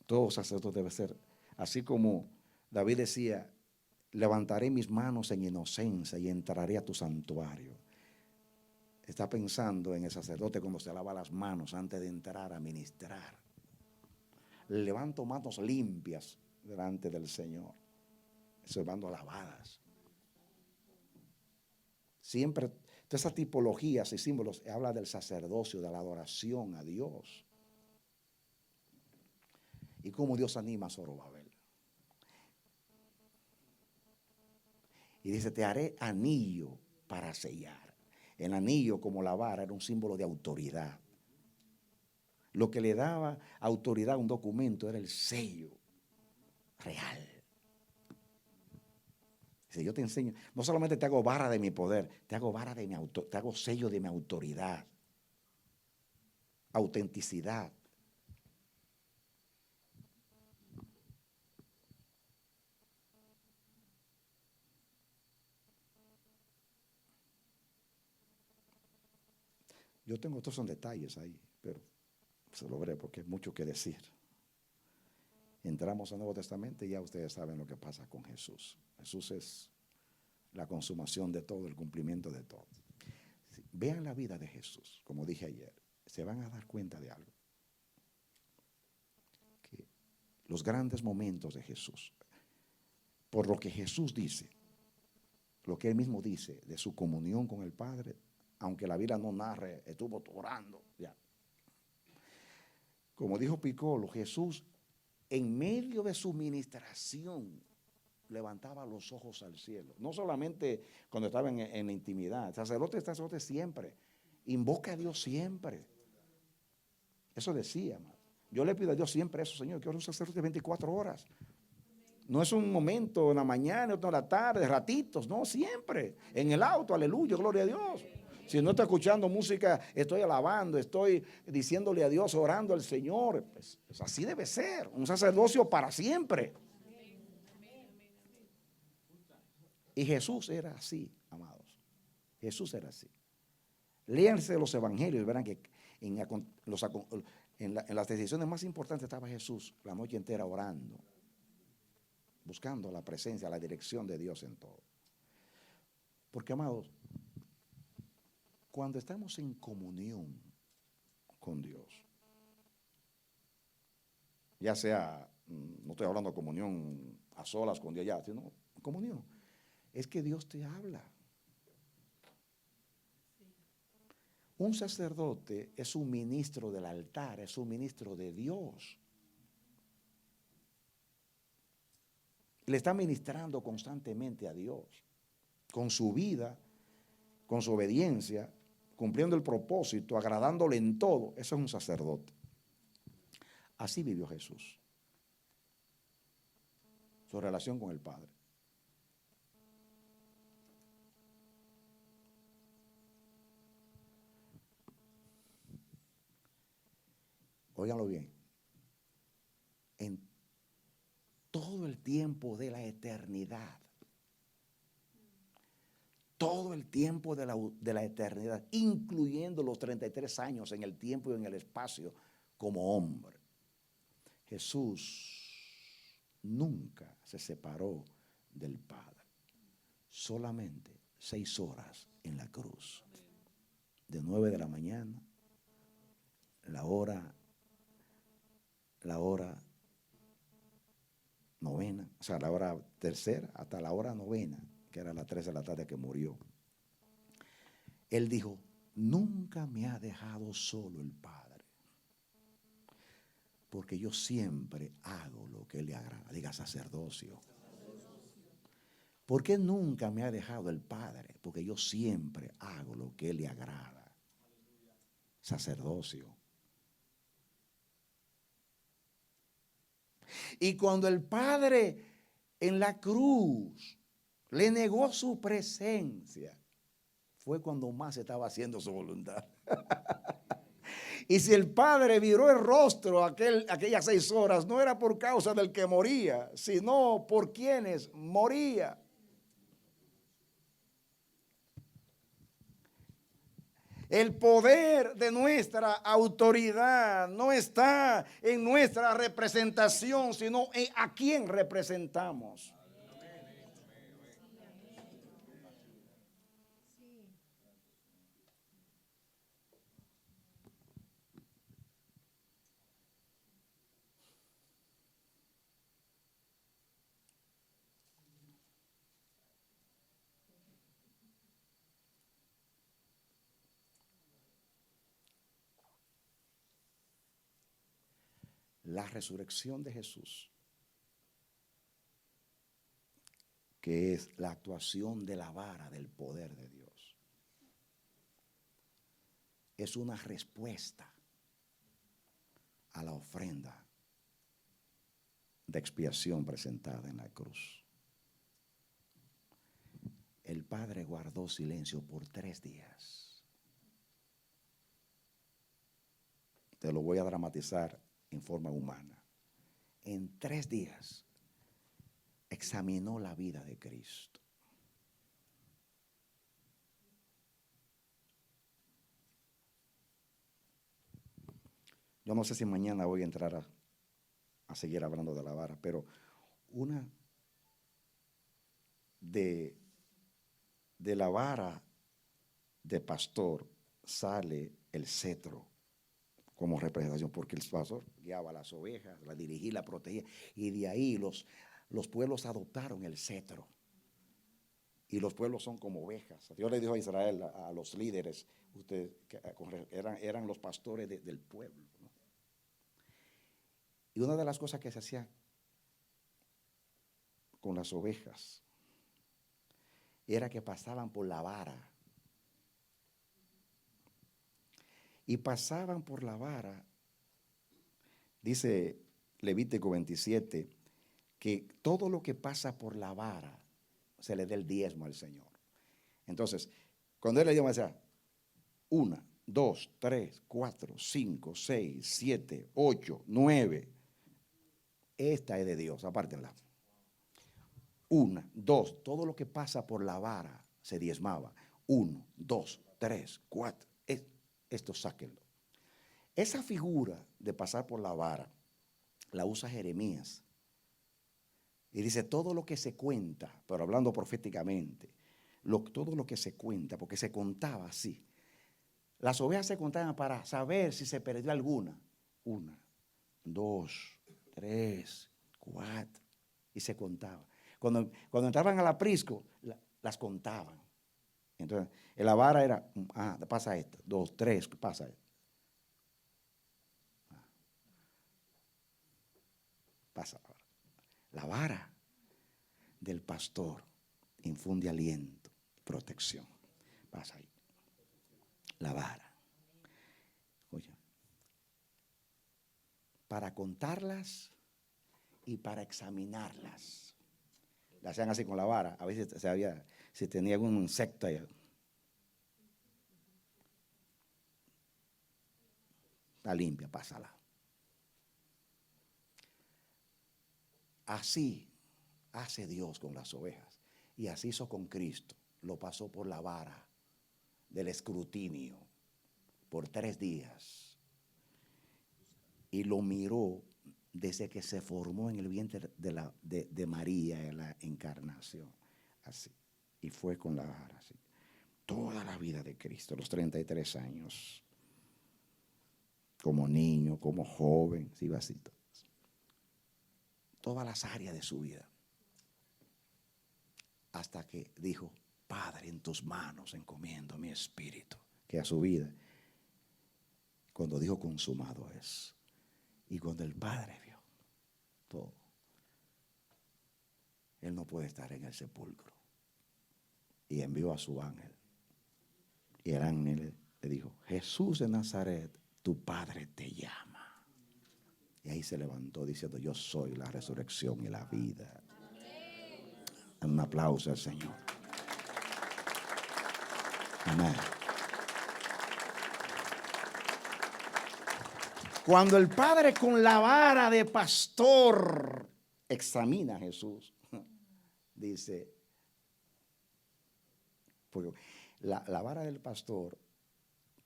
Speaker 1: todo sacerdote debe ser, así como David decía: levantaré mis manos en inocencia y entraré a tu santuario. Está pensando en el sacerdote cuando se lava las manos antes de entrar a ministrar. levanto manos limpias delante del Señor, observando alabadas. Siempre, todas esas tipologías y símbolos habla del sacerdocio, de la adoración a Dios. Y cómo Dios anima a Zorobabel. Y dice, te haré anillo para sellar. El anillo, como la vara, era un símbolo de autoridad. Lo que le daba autoridad a un documento era el sello real. Dice, yo te enseño, no solamente te hago vara de mi poder, te hago vara de te hago sello de mi autoridad, autenticidad. Yo tengo otros son detalles ahí, pero se lo veré porque hay mucho que decir. Entramos al Nuevo Testamento y ya ustedes saben lo que pasa con Jesús. Jesús es la consumación de todo, el cumplimiento de todo. Vean la vida de Jesús, como dije ayer, se van a dar cuenta de algo. Que los grandes momentos de Jesús, por lo que Jesús dice, lo que él mismo dice de su comunión con el Padre, aunque la Biblia no narre, estuvo orando, ya. Como dijo Piccolo, Jesús en medio de su ministración levantaba los ojos al cielo. No solamente cuando estaba en la intimidad. El sacerdote siempre. Invoca a Dios siempre. Eso decía, hermano. Yo le pido a Dios siempre eso, Señor. Quiero un sacerdote 24 horas. No es un momento en la mañana, otro en la tarde, ratitos. No, siempre. En el auto, aleluya, gloria a Dios. Si no está escuchando música, estoy alabando, estoy diciéndole a Dios, orando al Señor. Pues así debe ser. Un sacerdocio para siempre. Y Jesús era así, amados. Jesús era así. Léanse los evangelios y verán que en las decisiones más importantes estaba Jesús la noche entera orando, buscando la presencia, la dirección de Dios en todo. Porque, amados, cuando estamos en comunión con Dios, ya sea, no estoy hablando de comunión a solas con Dios ya, sino comunión, es que Dios te habla. Un sacerdote es un ministro del altar, es un ministro de Dios. Le está ministrando constantemente a Dios, con su vida, con su obediencia, cumpliendo el propósito, agradándole en todo. Eso es un sacerdote. Así vivió Jesús. Su relación con el Padre. Óiganlo bien. En todo el tiempo de la eternidad, todo el tiempo de la eternidad, incluyendo los 33 años en el tiempo y en el espacio como hombre, Jesús nunca se separó del Padre. Solamente 6 horas en la cruz. De 9 de la mañana, la hora novena, o sea, la hora tercera hasta la hora novena, que era las 3 de la tarde que murió. Él dijo, nunca me ha dejado solo el Padre, porque yo siempre hago lo que le agrada. Diga sacerdocio. ¿Por qué nunca me ha dejado el Padre? Porque yo siempre hago lo que le agrada. Sacerdocio. Y cuando el Padre en la cruz le negó su presencia, fue cuando más estaba haciendo su voluntad. Y si el Padre viró el rostro aquellas 6 horas, no era por causa del que moría, sino por quienes moría. El poder de nuestra autoridad no está en nuestra representación, sino en a quién representamos. la resurrección de Jesús, que es la actuación de la vara del poder de Dios, es una respuesta a la ofrenda de expiación presentada en la cruz. El Padre guardó silencio por 3 días. Te lo voy a dramatizar en forma humana. En 3 días examinó la vida de Cristo. Yo no sé si mañana voy a entrar a seguir hablando de la vara, pero una de la vara de pastor sale el cetro como representación, porque el pastor guiaba a las ovejas, las dirigía, las protegía, y de ahí los pueblos adoptaron el cetro. Y los pueblos son como ovejas. Dios le dijo a Israel, a los líderes, ustedes eran los pastores del pueblo, ¿no? Y una de las cosas que se hacía con las ovejas era que pasaban por la vara. Y pasaban por la vara, dice Levítico 27, que todo lo que pasa por la vara se le dé el diezmo al Señor. Entonces, cuando él le dio, me decía, 1, 2, 3, 4, 5, 6, 7, 8, 9. Esta es de Dios, apártenla. 1, 2, todo lo que pasa por la vara se diezmaba. 1, 2, 3, 4. Esto sáquenlo. Esa figura de pasar por la vara la usa Jeremías. Y dice, todo lo que se cuenta, pero hablando proféticamente, todo lo que se cuenta, porque se contaba así. Las ovejas se contaban para saber si se perdió alguna. 1, 2, 3, 4. Y se contaba. Cuando entraban al aprisco, las contaban. Entonces, en la vara era, pasa esta, 2, 3, pasa esta. Pasa ahora. La vara del pastor infunde aliento, protección. Pasa ahí. La vara. Oye, para contarlas y para examinarlas. La hacían así con la vara. A veces si tenía algún insecto ahí. Está limpia, pásala. Así hace Dios con las ovejas. Y así hizo con Cristo. Lo pasó por la vara del escrutinio por 3 días. Y lo miró desde que se formó en el vientre de María en la encarnación. Así. Y fue con la vara así. Toda la vida de Cristo, los 33 años. Como niño, como joven, sí, así. Todas las áreas de su vida. Hasta que dijo, Padre, en tus manos encomiendo mi espíritu. Que a su vida, cuando dijo consumado es. Y cuando el Padre vio todo, él no puede estar en el sepulcro. Y envió a su ángel. Y el ángel le dijo, Jesús de Nazaret, tu Padre te llama. Y ahí se levantó diciendo, yo soy la resurrección y la vida. Un aplauso al Señor. Amén. Cuando el Padre con la vara de pastor examina a Jesús, dice, porque la vara del pastor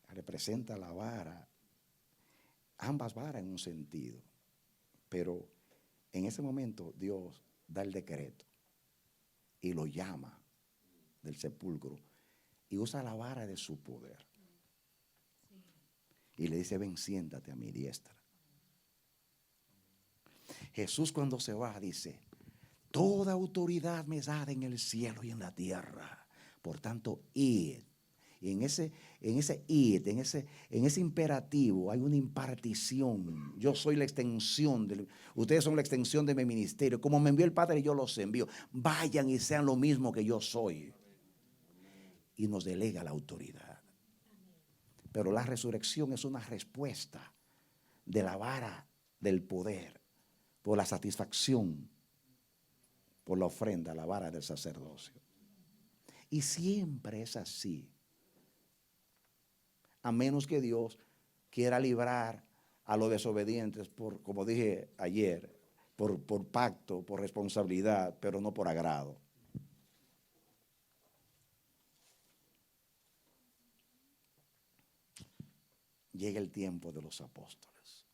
Speaker 1: representa la vara, ambas varas en un sentido, pero en ese momento Dios da el decreto y lo llama del sepulcro y usa la vara de su poder. Y le dice, ven, siéntate a mi diestra. Jesús cuando se va dice, toda autoridad me es dada en el cielo y en la tierra. Por tanto, id Y en ese id, en ese imperativo hay una impartición. Yo soy la extensión, ustedes son la extensión de mi ministerio. Como me envió el Padre, yo los envío. Vayan y sean lo mismo que yo soy. Y nos delega la autoridad. Pero la resurrección es una respuesta de la vara del poder por la satisfacción, por la ofrenda, la vara del sacerdocio. Y siempre es así. A menos que Dios quiera librar a los desobedientes por, como dije ayer, por pacto, por responsabilidad, pero no por agrado. Llega el tiempo de los apóstoles.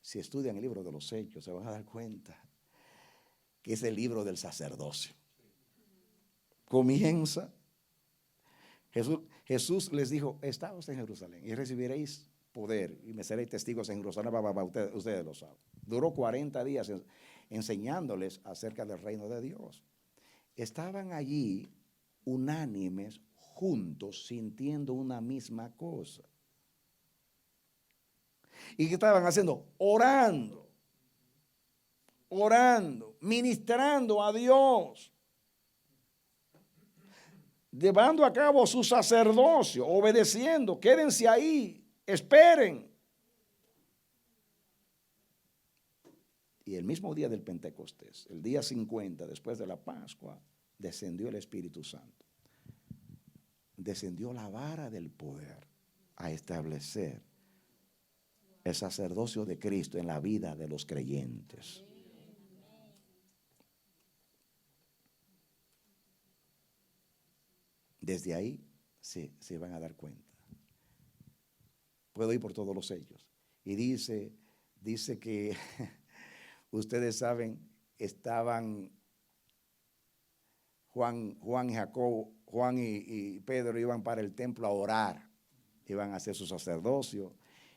Speaker 1: Si estudian el libro de los Hechos, se van a dar cuenta que es el libro del sacerdocio. Comienza. Jesús les dijo, estaos en Jerusalén y recibiréis poder y me seréis testigos en Jerusalén. Ustedes lo saben. Duró 40 días enseñándoles acerca del reino de Dios. Estaban allí unánimes, juntos, sintiendo una misma cosa. ¿Y qué estaban haciendo? Orando, ministrando a Dios, llevando a cabo su sacerdocio, obedeciendo. Quédense ahí, esperen. Y el mismo día del Pentecostés, el día 50 después de la Pascua, descendió el Espíritu Santo. Descendió la vara del poder a establecer el sacerdocio de Cristo en la vida de los creyentes. Desde ahí se van a dar cuenta. Puedo ir por todos los sellos. Y dice que ustedes saben, estaban Juan y Jacobo, Juan y Pedro iban para el templo a orar, iban a hacer su sacerdocio,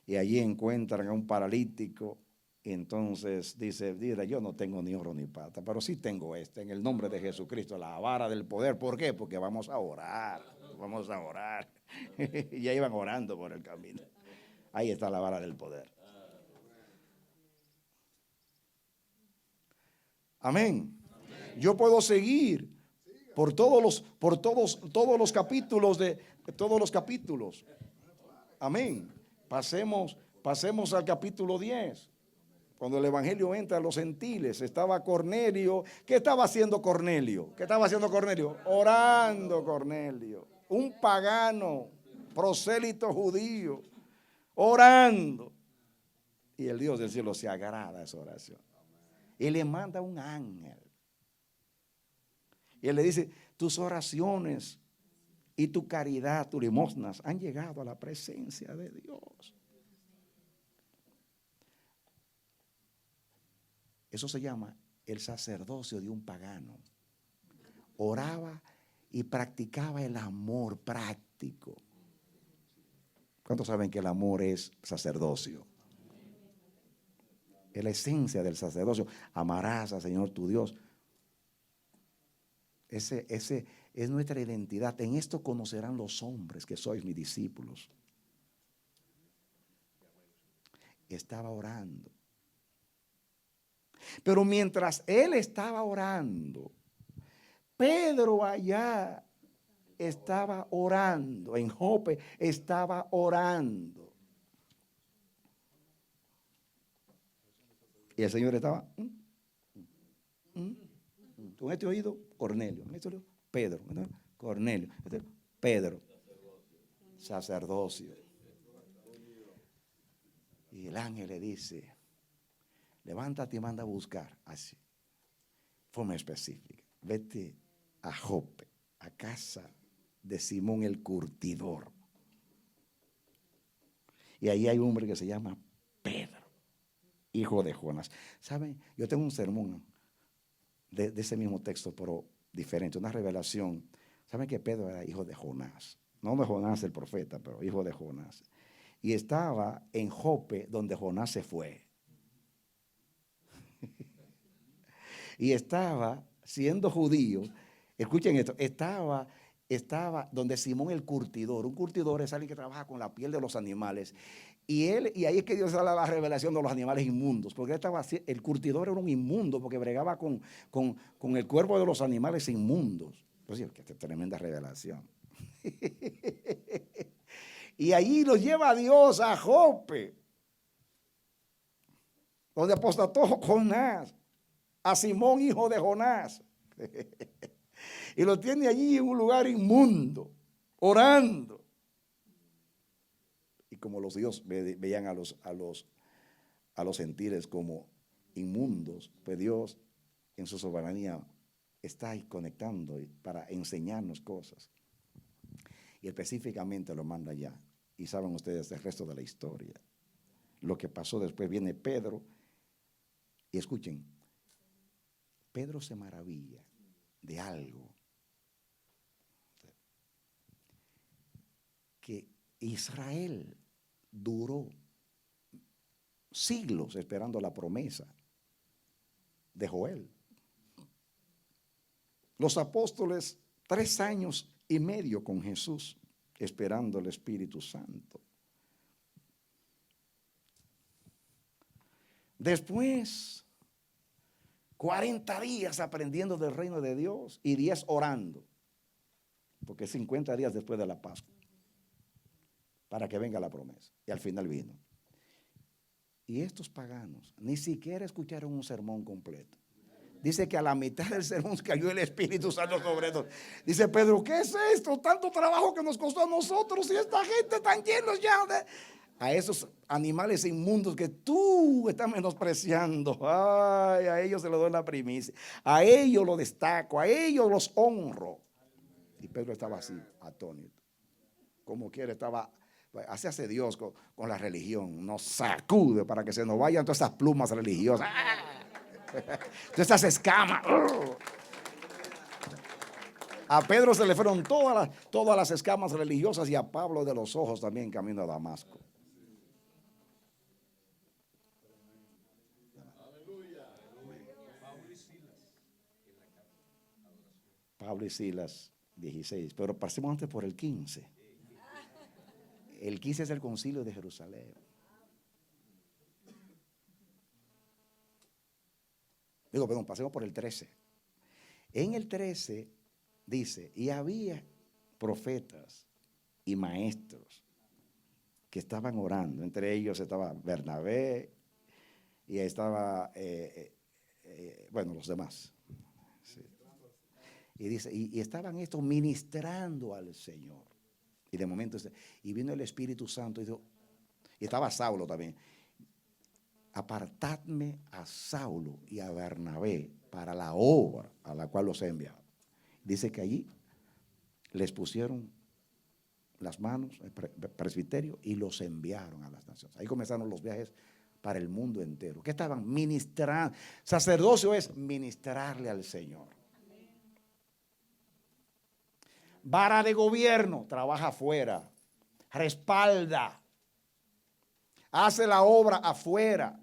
Speaker 1: y allí encuentran a un paralítico, y entonces dice, yo no tengo ni oro ni plata, pero sí tengo en el nombre de Jesucristo, la vara del poder. ¿Por qué? Porque vamos a orar. Y ya iban orando por el camino. Ahí está la vara del poder. Amén. Yo puedo seguir por todos los capítulos de todos los capítulos. Amén. Pasemos al capítulo 10. Cuando el evangelio entra a los gentiles, estaba Cornelio. ¿Qué estaba haciendo Cornelio? Orando Cornelio. Un pagano, prosélito judío, orando. Y el Dios del cielo se agrada a esa oración. Y le manda un ángel. Y él le dice, tus oraciones y tu caridad, tus limosnas han llegado a la presencia de Dios. Eso se llama el sacerdocio de un pagano. Oraba y practicaba el amor práctico. ¿Cuántos saben que el amor es sacerdocio? Es la esencia del sacerdocio. Amarás al Señor tu Dios. Ese es nuestra identidad. En esto conocerán los hombres que sois mis discípulos. Estaba orando. Pero mientras él estaba orando, Pedro allá estaba orando. En Jope estaba orando. Y el Señor estaba con este oído, Cornelio. Con este oído, Pedro. Cornelio. Pedro. Sacerdocio. Y el ángel le dice, levántate y manda a buscar. Así. Forma específica. Vete a Jope, a casa de Simón el curtidor. Y ahí hay un hombre que se llama Pedro, hijo de Jonás. ¿Saben? Yo tengo un sermón de ese mismo texto, pero diferente, una revelación. ¿Saben que Pedro era hijo de Jonás? No de Jonás el profeta, pero hijo de Jonás. Y estaba en Jope, donde Jonás se fue. Y estaba siendo judío, escuchen esto, estaba estaba donde Simón el curtidor. Un curtidor es alguien que trabaja con la piel de los animales. Y ahí es que Dios da la revelación de los animales inmundos, porque el curtidor era un inmundo, porque bregaba con el cuerpo de los animales inmundos. Pues sí, que tremenda revelación. Y allí lo lleva Dios a Jope, donde apostató Jonás, a Simón, hijo de Jonás. Y lo tiene allí en un lugar inmundo, orando. Y como los dioses veían a los gentiles como inmundos, pues Dios en su soberanía está ahí conectando para enseñarnos cosas. Y específicamente lo manda allá. Y saben ustedes el resto de la historia. Lo que pasó después, viene Pedro. Y escuchen, Pedro se maravilla de algo. Que Israel duró siglos esperando la promesa de Joel. Los apóstoles 3 años y medio con Jesús esperando el Espíritu Santo. Después 40 días aprendiendo del reino de Dios y 10 orando, porque 50 días después de la Pascua, para que venga la promesa. Y al final vino. Y estos paganos ni siquiera escucharon un sermón completo. Dice que a la mitad del sermón cayó el Espíritu Santo sobre ellos. Dice Pedro, ¿qué es esto? Tanto trabajo que nos costó a nosotros y esta gente tan llenos ya a esos animales inmundos que tú estás menospreciando. Ay, a ellos se les doy la primicia. A ellos lo destaco, a ellos los honro. Y Pedro estaba así, atónito. Como quiera estaba, así hace Dios con la religión. Nos sacude para que se nos vayan todas esas plumas religiosas. Todas esas escamas. A Pedro se le fueron todas las escamas religiosas y a Pablo de los ojos también camino a Damasco. Pablo y Silas, 16. Pero pasemos antes por el 15. El 15 es el concilio de Jerusalén. Pasemos por el 13. En el 13 dice, y había profetas y maestros que estaban orando. Entre ellos estaba Bernabé y estaba, los demás. Sí. Y dice, y estaban estos ministrando al Señor. Y de momento, y vino el Espíritu Santo y estaba Saulo también. Apartadme a Saulo y a Bernabé para la obra a la cual los he enviado. Dice que allí les pusieron las manos, el presbiterio, y los enviaron a las naciones. Ahí comenzaron los viajes para el mundo entero. ¿Qué estaban? Ministrando. Sacerdocio es ministrarle al Señor. Vara de gobierno, trabaja afuera, respalda, hace la obra afuera.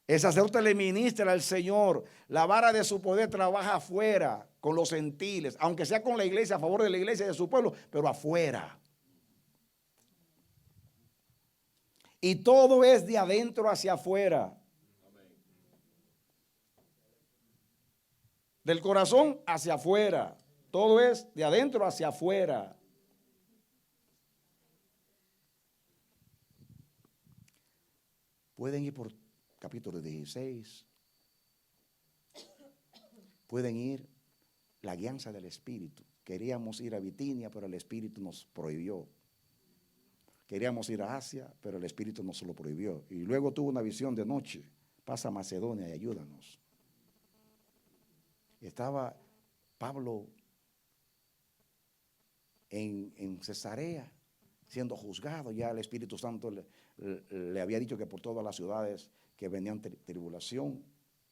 Speaker 1: El sacerdote le ministra al Señor. La vara de su poder trabaja afuera con los gentiles, aunque sea con la iglesia, a favor de la iglesia y de su pueblo, pero afuera. Y todo es de adentro hacia afuera. Del corazón hacia afuera. Todo es de adentro hacia afuera. Pueden ir por capítulo 16. Pueden ir la guianza del Espíritu. Queríamos ir a Bitinia, pero el Espíritu nos prohibió. Queríamos ir a Asia, pero el Espíritu nos lo prohibió. Y luego tuvo una visión de noche. Pasa a Macedonia y ayúdanos. Estaba Pablo en Cesarea siendo juzgado. Ya el Espíritu Santo le había dicho que por todas las ciudades que venían tribulación,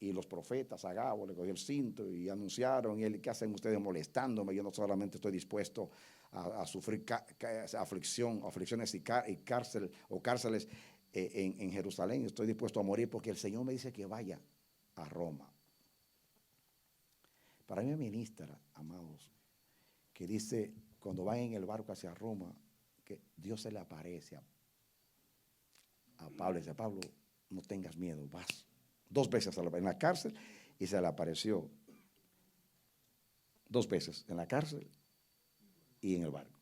Speaker 1: y los profetas, Agabo le cogió el cinto y anunciaron, y él, ¿qué hacen ustedes molestándome? Yo no solamente estoy dispuesto a sufrir aflicciones y cárceles en Jerusalén, estoy dispuesto a morir porque el Señor me dice que vaya a Roma. Para mí me ministra, amados, que dice, cuando van en el barco hacia Roma, que Dios se le aparece a Pablo y dice, Pablo, no tengas miedo, vas. 2 veces en la cárcel y se le apareció 2 veces en la cárcel y en el barco.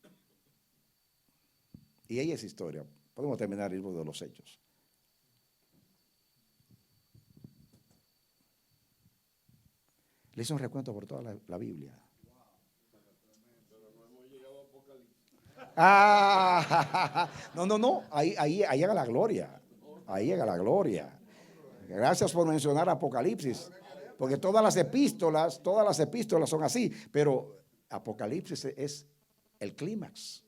Speaker 1: Y ahí es historia. Podemos terminar el libro de los Hechos. Le hice un recuento por toda la Biblia. No. Ahí llega la gloria. Ahí llega la gloria. Gracias por mencionar Apocalipsis. Porque todas las epístolas son así. Pero Apocalipsis es el clímax.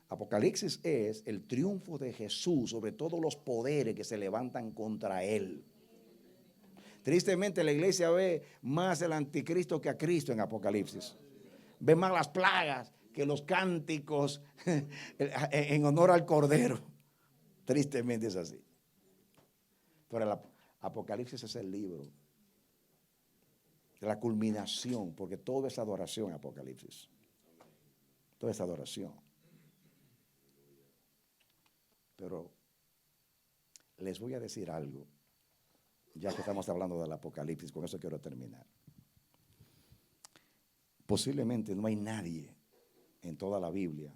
Speaker 1: Apocalipsis es el triunfo de Jesús sobre todos los poderes que se levantan contra él. Tristemente la iglesia ve más el anticristo que a Cristo en Apocalipsis. Ve más las plagas que los cánticos en honor al Cordero. Tristemente es así. Pero el Apocalipsis es el libro de la culminación, porque todo es adoración en Apocalipsis. Todo es adoración. Pero les voy a decir algo, ya que estamos hablando del Apocalipsis, con eso quiero terminar. Posiblemente no hay nadie en toda la Biblia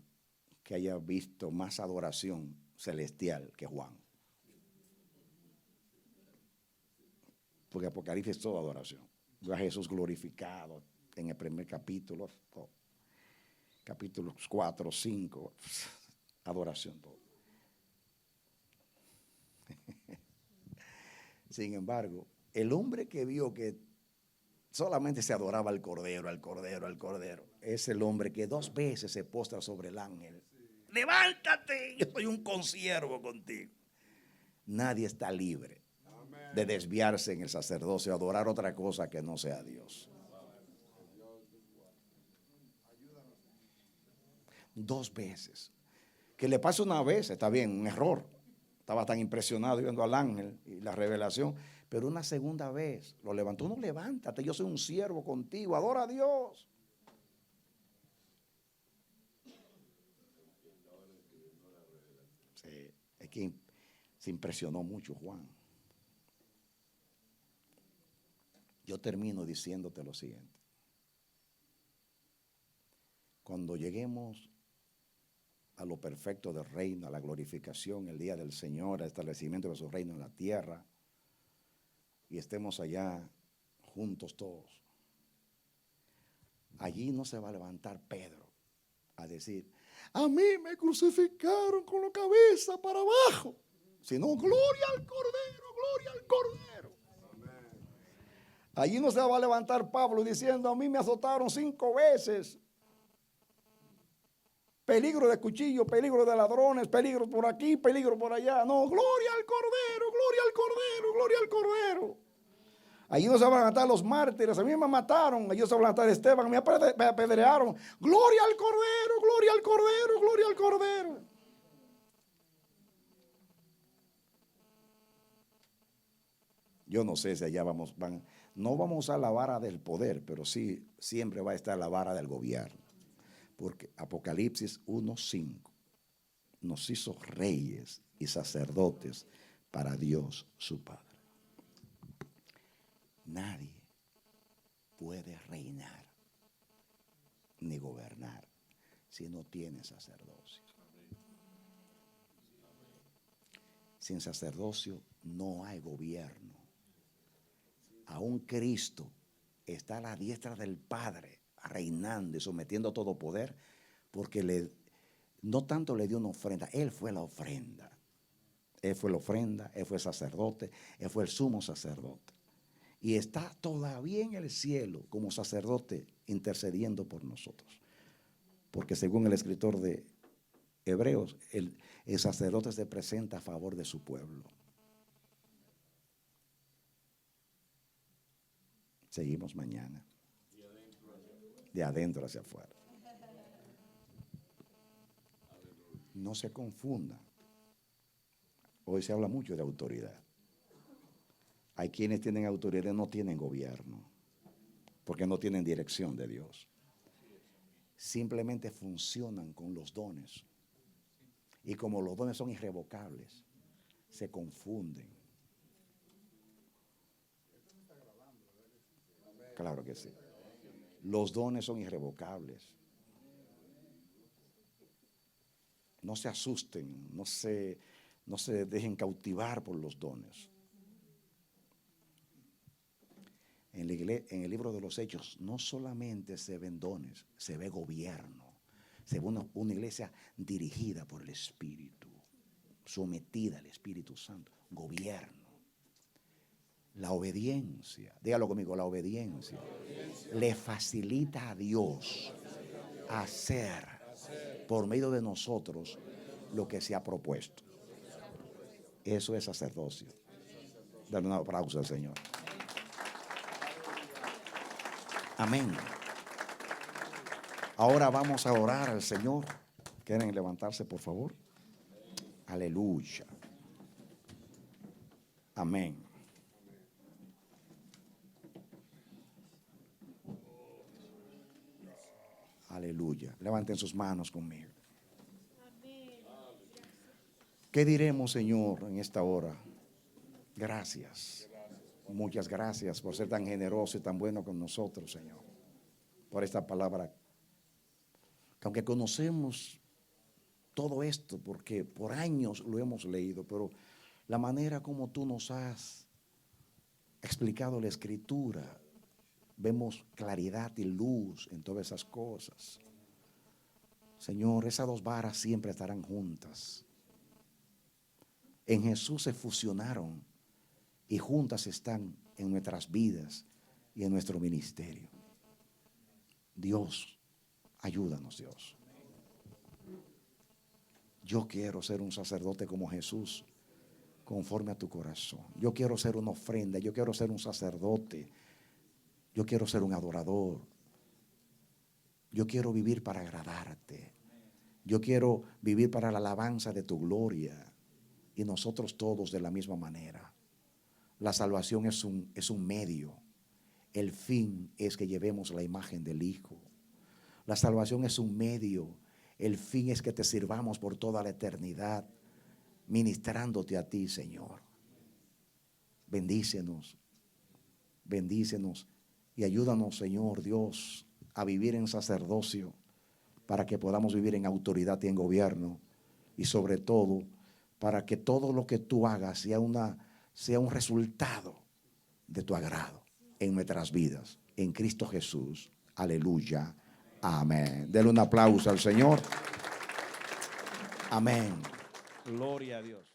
Speaker 1: que haya visto más adoración celestial que Juan. Porque Apocalipsis es toda adoración. Ve a Jesús glorificado en el primer capítulo, capítulos 4, 5, adoración todo. Sin embargo, el hombre que vio que solamente se adoraba al Cordero, es el hombre que 2 veces se postra sobre el ángel. Levántate, yo soy un consiervo contigo. Nadie está libre de desviarse en el sacerdocio, adorar otra cosa que no sea Dios. 2 veces. Que le pase una vez, está bien, un error. Estaba tan impresionado viendo al ángel y la revelación. Pero una segunda vez lo levantó. No, levántate, yo soy un siervo contigo, adora a Dios. Sí, es que se impresionó mucho Juan. Yo termino diciéndote lo siguiente. Cuando lleguemos a lo perfecto del reino, a la glorificación, el día del Señor, al establecimiento de su reino en la tierra, y estemos allá juntos todos, allí no se va a levantar Pedro a decir, a mí me crucificaron con la cabeza para abajo, sino gloria al Cordero, gloria al Cordero. Allí no se va a levantar Pablo diciendo, a mí me azotaron 5 veces. Peligro de cuchillo, peligro de ladrones, peligro por aquí, peligro por allá. No, gloria al Cordero, gloria al Cordero, gloria al Cordero. Allí no se van a levantar los mártires, a mí me mataron, allí no se va a levantar Esteban, me apedrearon. Gloria al Cordero, gloria al Cordero, gloria al Cordero. Yo no sé si allá no vamos a usar la vara del poder, pero sí siempre va a estar la vara del gobierno. Porque Apocalipsis 1:5 nos hizo reyes y sacerdotes para Dios su Padre. Nadie puede reinar ni gobernar si no tiene sacerdocio. Sin sacerdocio no hay gobierno. Aún Cristo está a la diestra del Padre, reinando y sometiendo todo poder, porque no tanto le dio una ofrenda, Él fue la ofrenda. Él fue la ofrenda, Él fue sacerdote, Él fue el sumo sacerdote. Y está todavía en el cielo como sacerdote intercediendo por nosotros. Porque según el escritor de Hebreos, el sacerdote se presenta a favor de su pueblo. Seguimos mañana. De adentro hacia afuera. No se confunda. Hoy se habla mucho de autoridad. Hay quienes tienen autoridad y no tienen gobierno, porque no tienen dirección de Dios. simplemente funcionan con los dones. Y como los dones son irrevocables, se confunden. Claro que sí. Los dones son irrevocables. No se asusten, no se dejen cautivar por los dones. En el libro de los Hechos no solamente se ven dones, se ve gobierno. Se ve una iglesia dirigida por el Espíritu, sometida al Espíritu Santo, gobierno. La obediencia, dígalo conmigo, la obediencia le facilita a Dios hacer por medio de nosotros lo que se ha propuesto. Eso es sacerdocio. Dale un aplauso al Señor. Amén. Ahora vamos a orar al Señor. ¿Quieren levantarse, por favor? Aleluya. Amén. Aleluya. Levanten sus manos conmigo. ¿Qué diremos, Señor, en esta hora? Gracias. Muchas gracias por ser tan generoso y tan bueno con nosotros, Señor. Por esta palabra. Que aunque conocemos todo esto, porque por años lo hemos leído, pero la manera como tú nos has explicado la Escritura, vemos claridad y luz en todas esas cosas. Señor, esas dos varas siempre estarán juntas. En Jesús se fusionaron y juntas están en nuestras vidas y en nuestro ministerio. Dios, ayúdanos, Dios. Yo quiero ser un sacerdote como Jesús, conforme a tu corazón. Yo quiero ser una ofrenda, yo quiero ser un sacerdote. Yo quiero ser un adorador. Yo quiero vivir para agradarte. Yo quiero vivir para la alabanza de tu gloria. Y nosotros todos de la misma manera. La salvación es un medio. El fin es que llevemos la imagen del Hijo. La salvación es un medio. El fin es que te sirvamos por toda la eternidad, ministrándote a ti, Señor. Bendícenos. Bendícenos. Y ayúdanos, Señor Dios, a vivir en sacerdocio para que podamos vivir en autoridad y en gobierno. Y sobre todo, para que todo lo que tú hagas sea un resultado de tu agrado en nuestras vidas. En Cristo Jesús. Aleluya. Amén. Denle un aplauso al Señor. Amén. Gloria a Dios.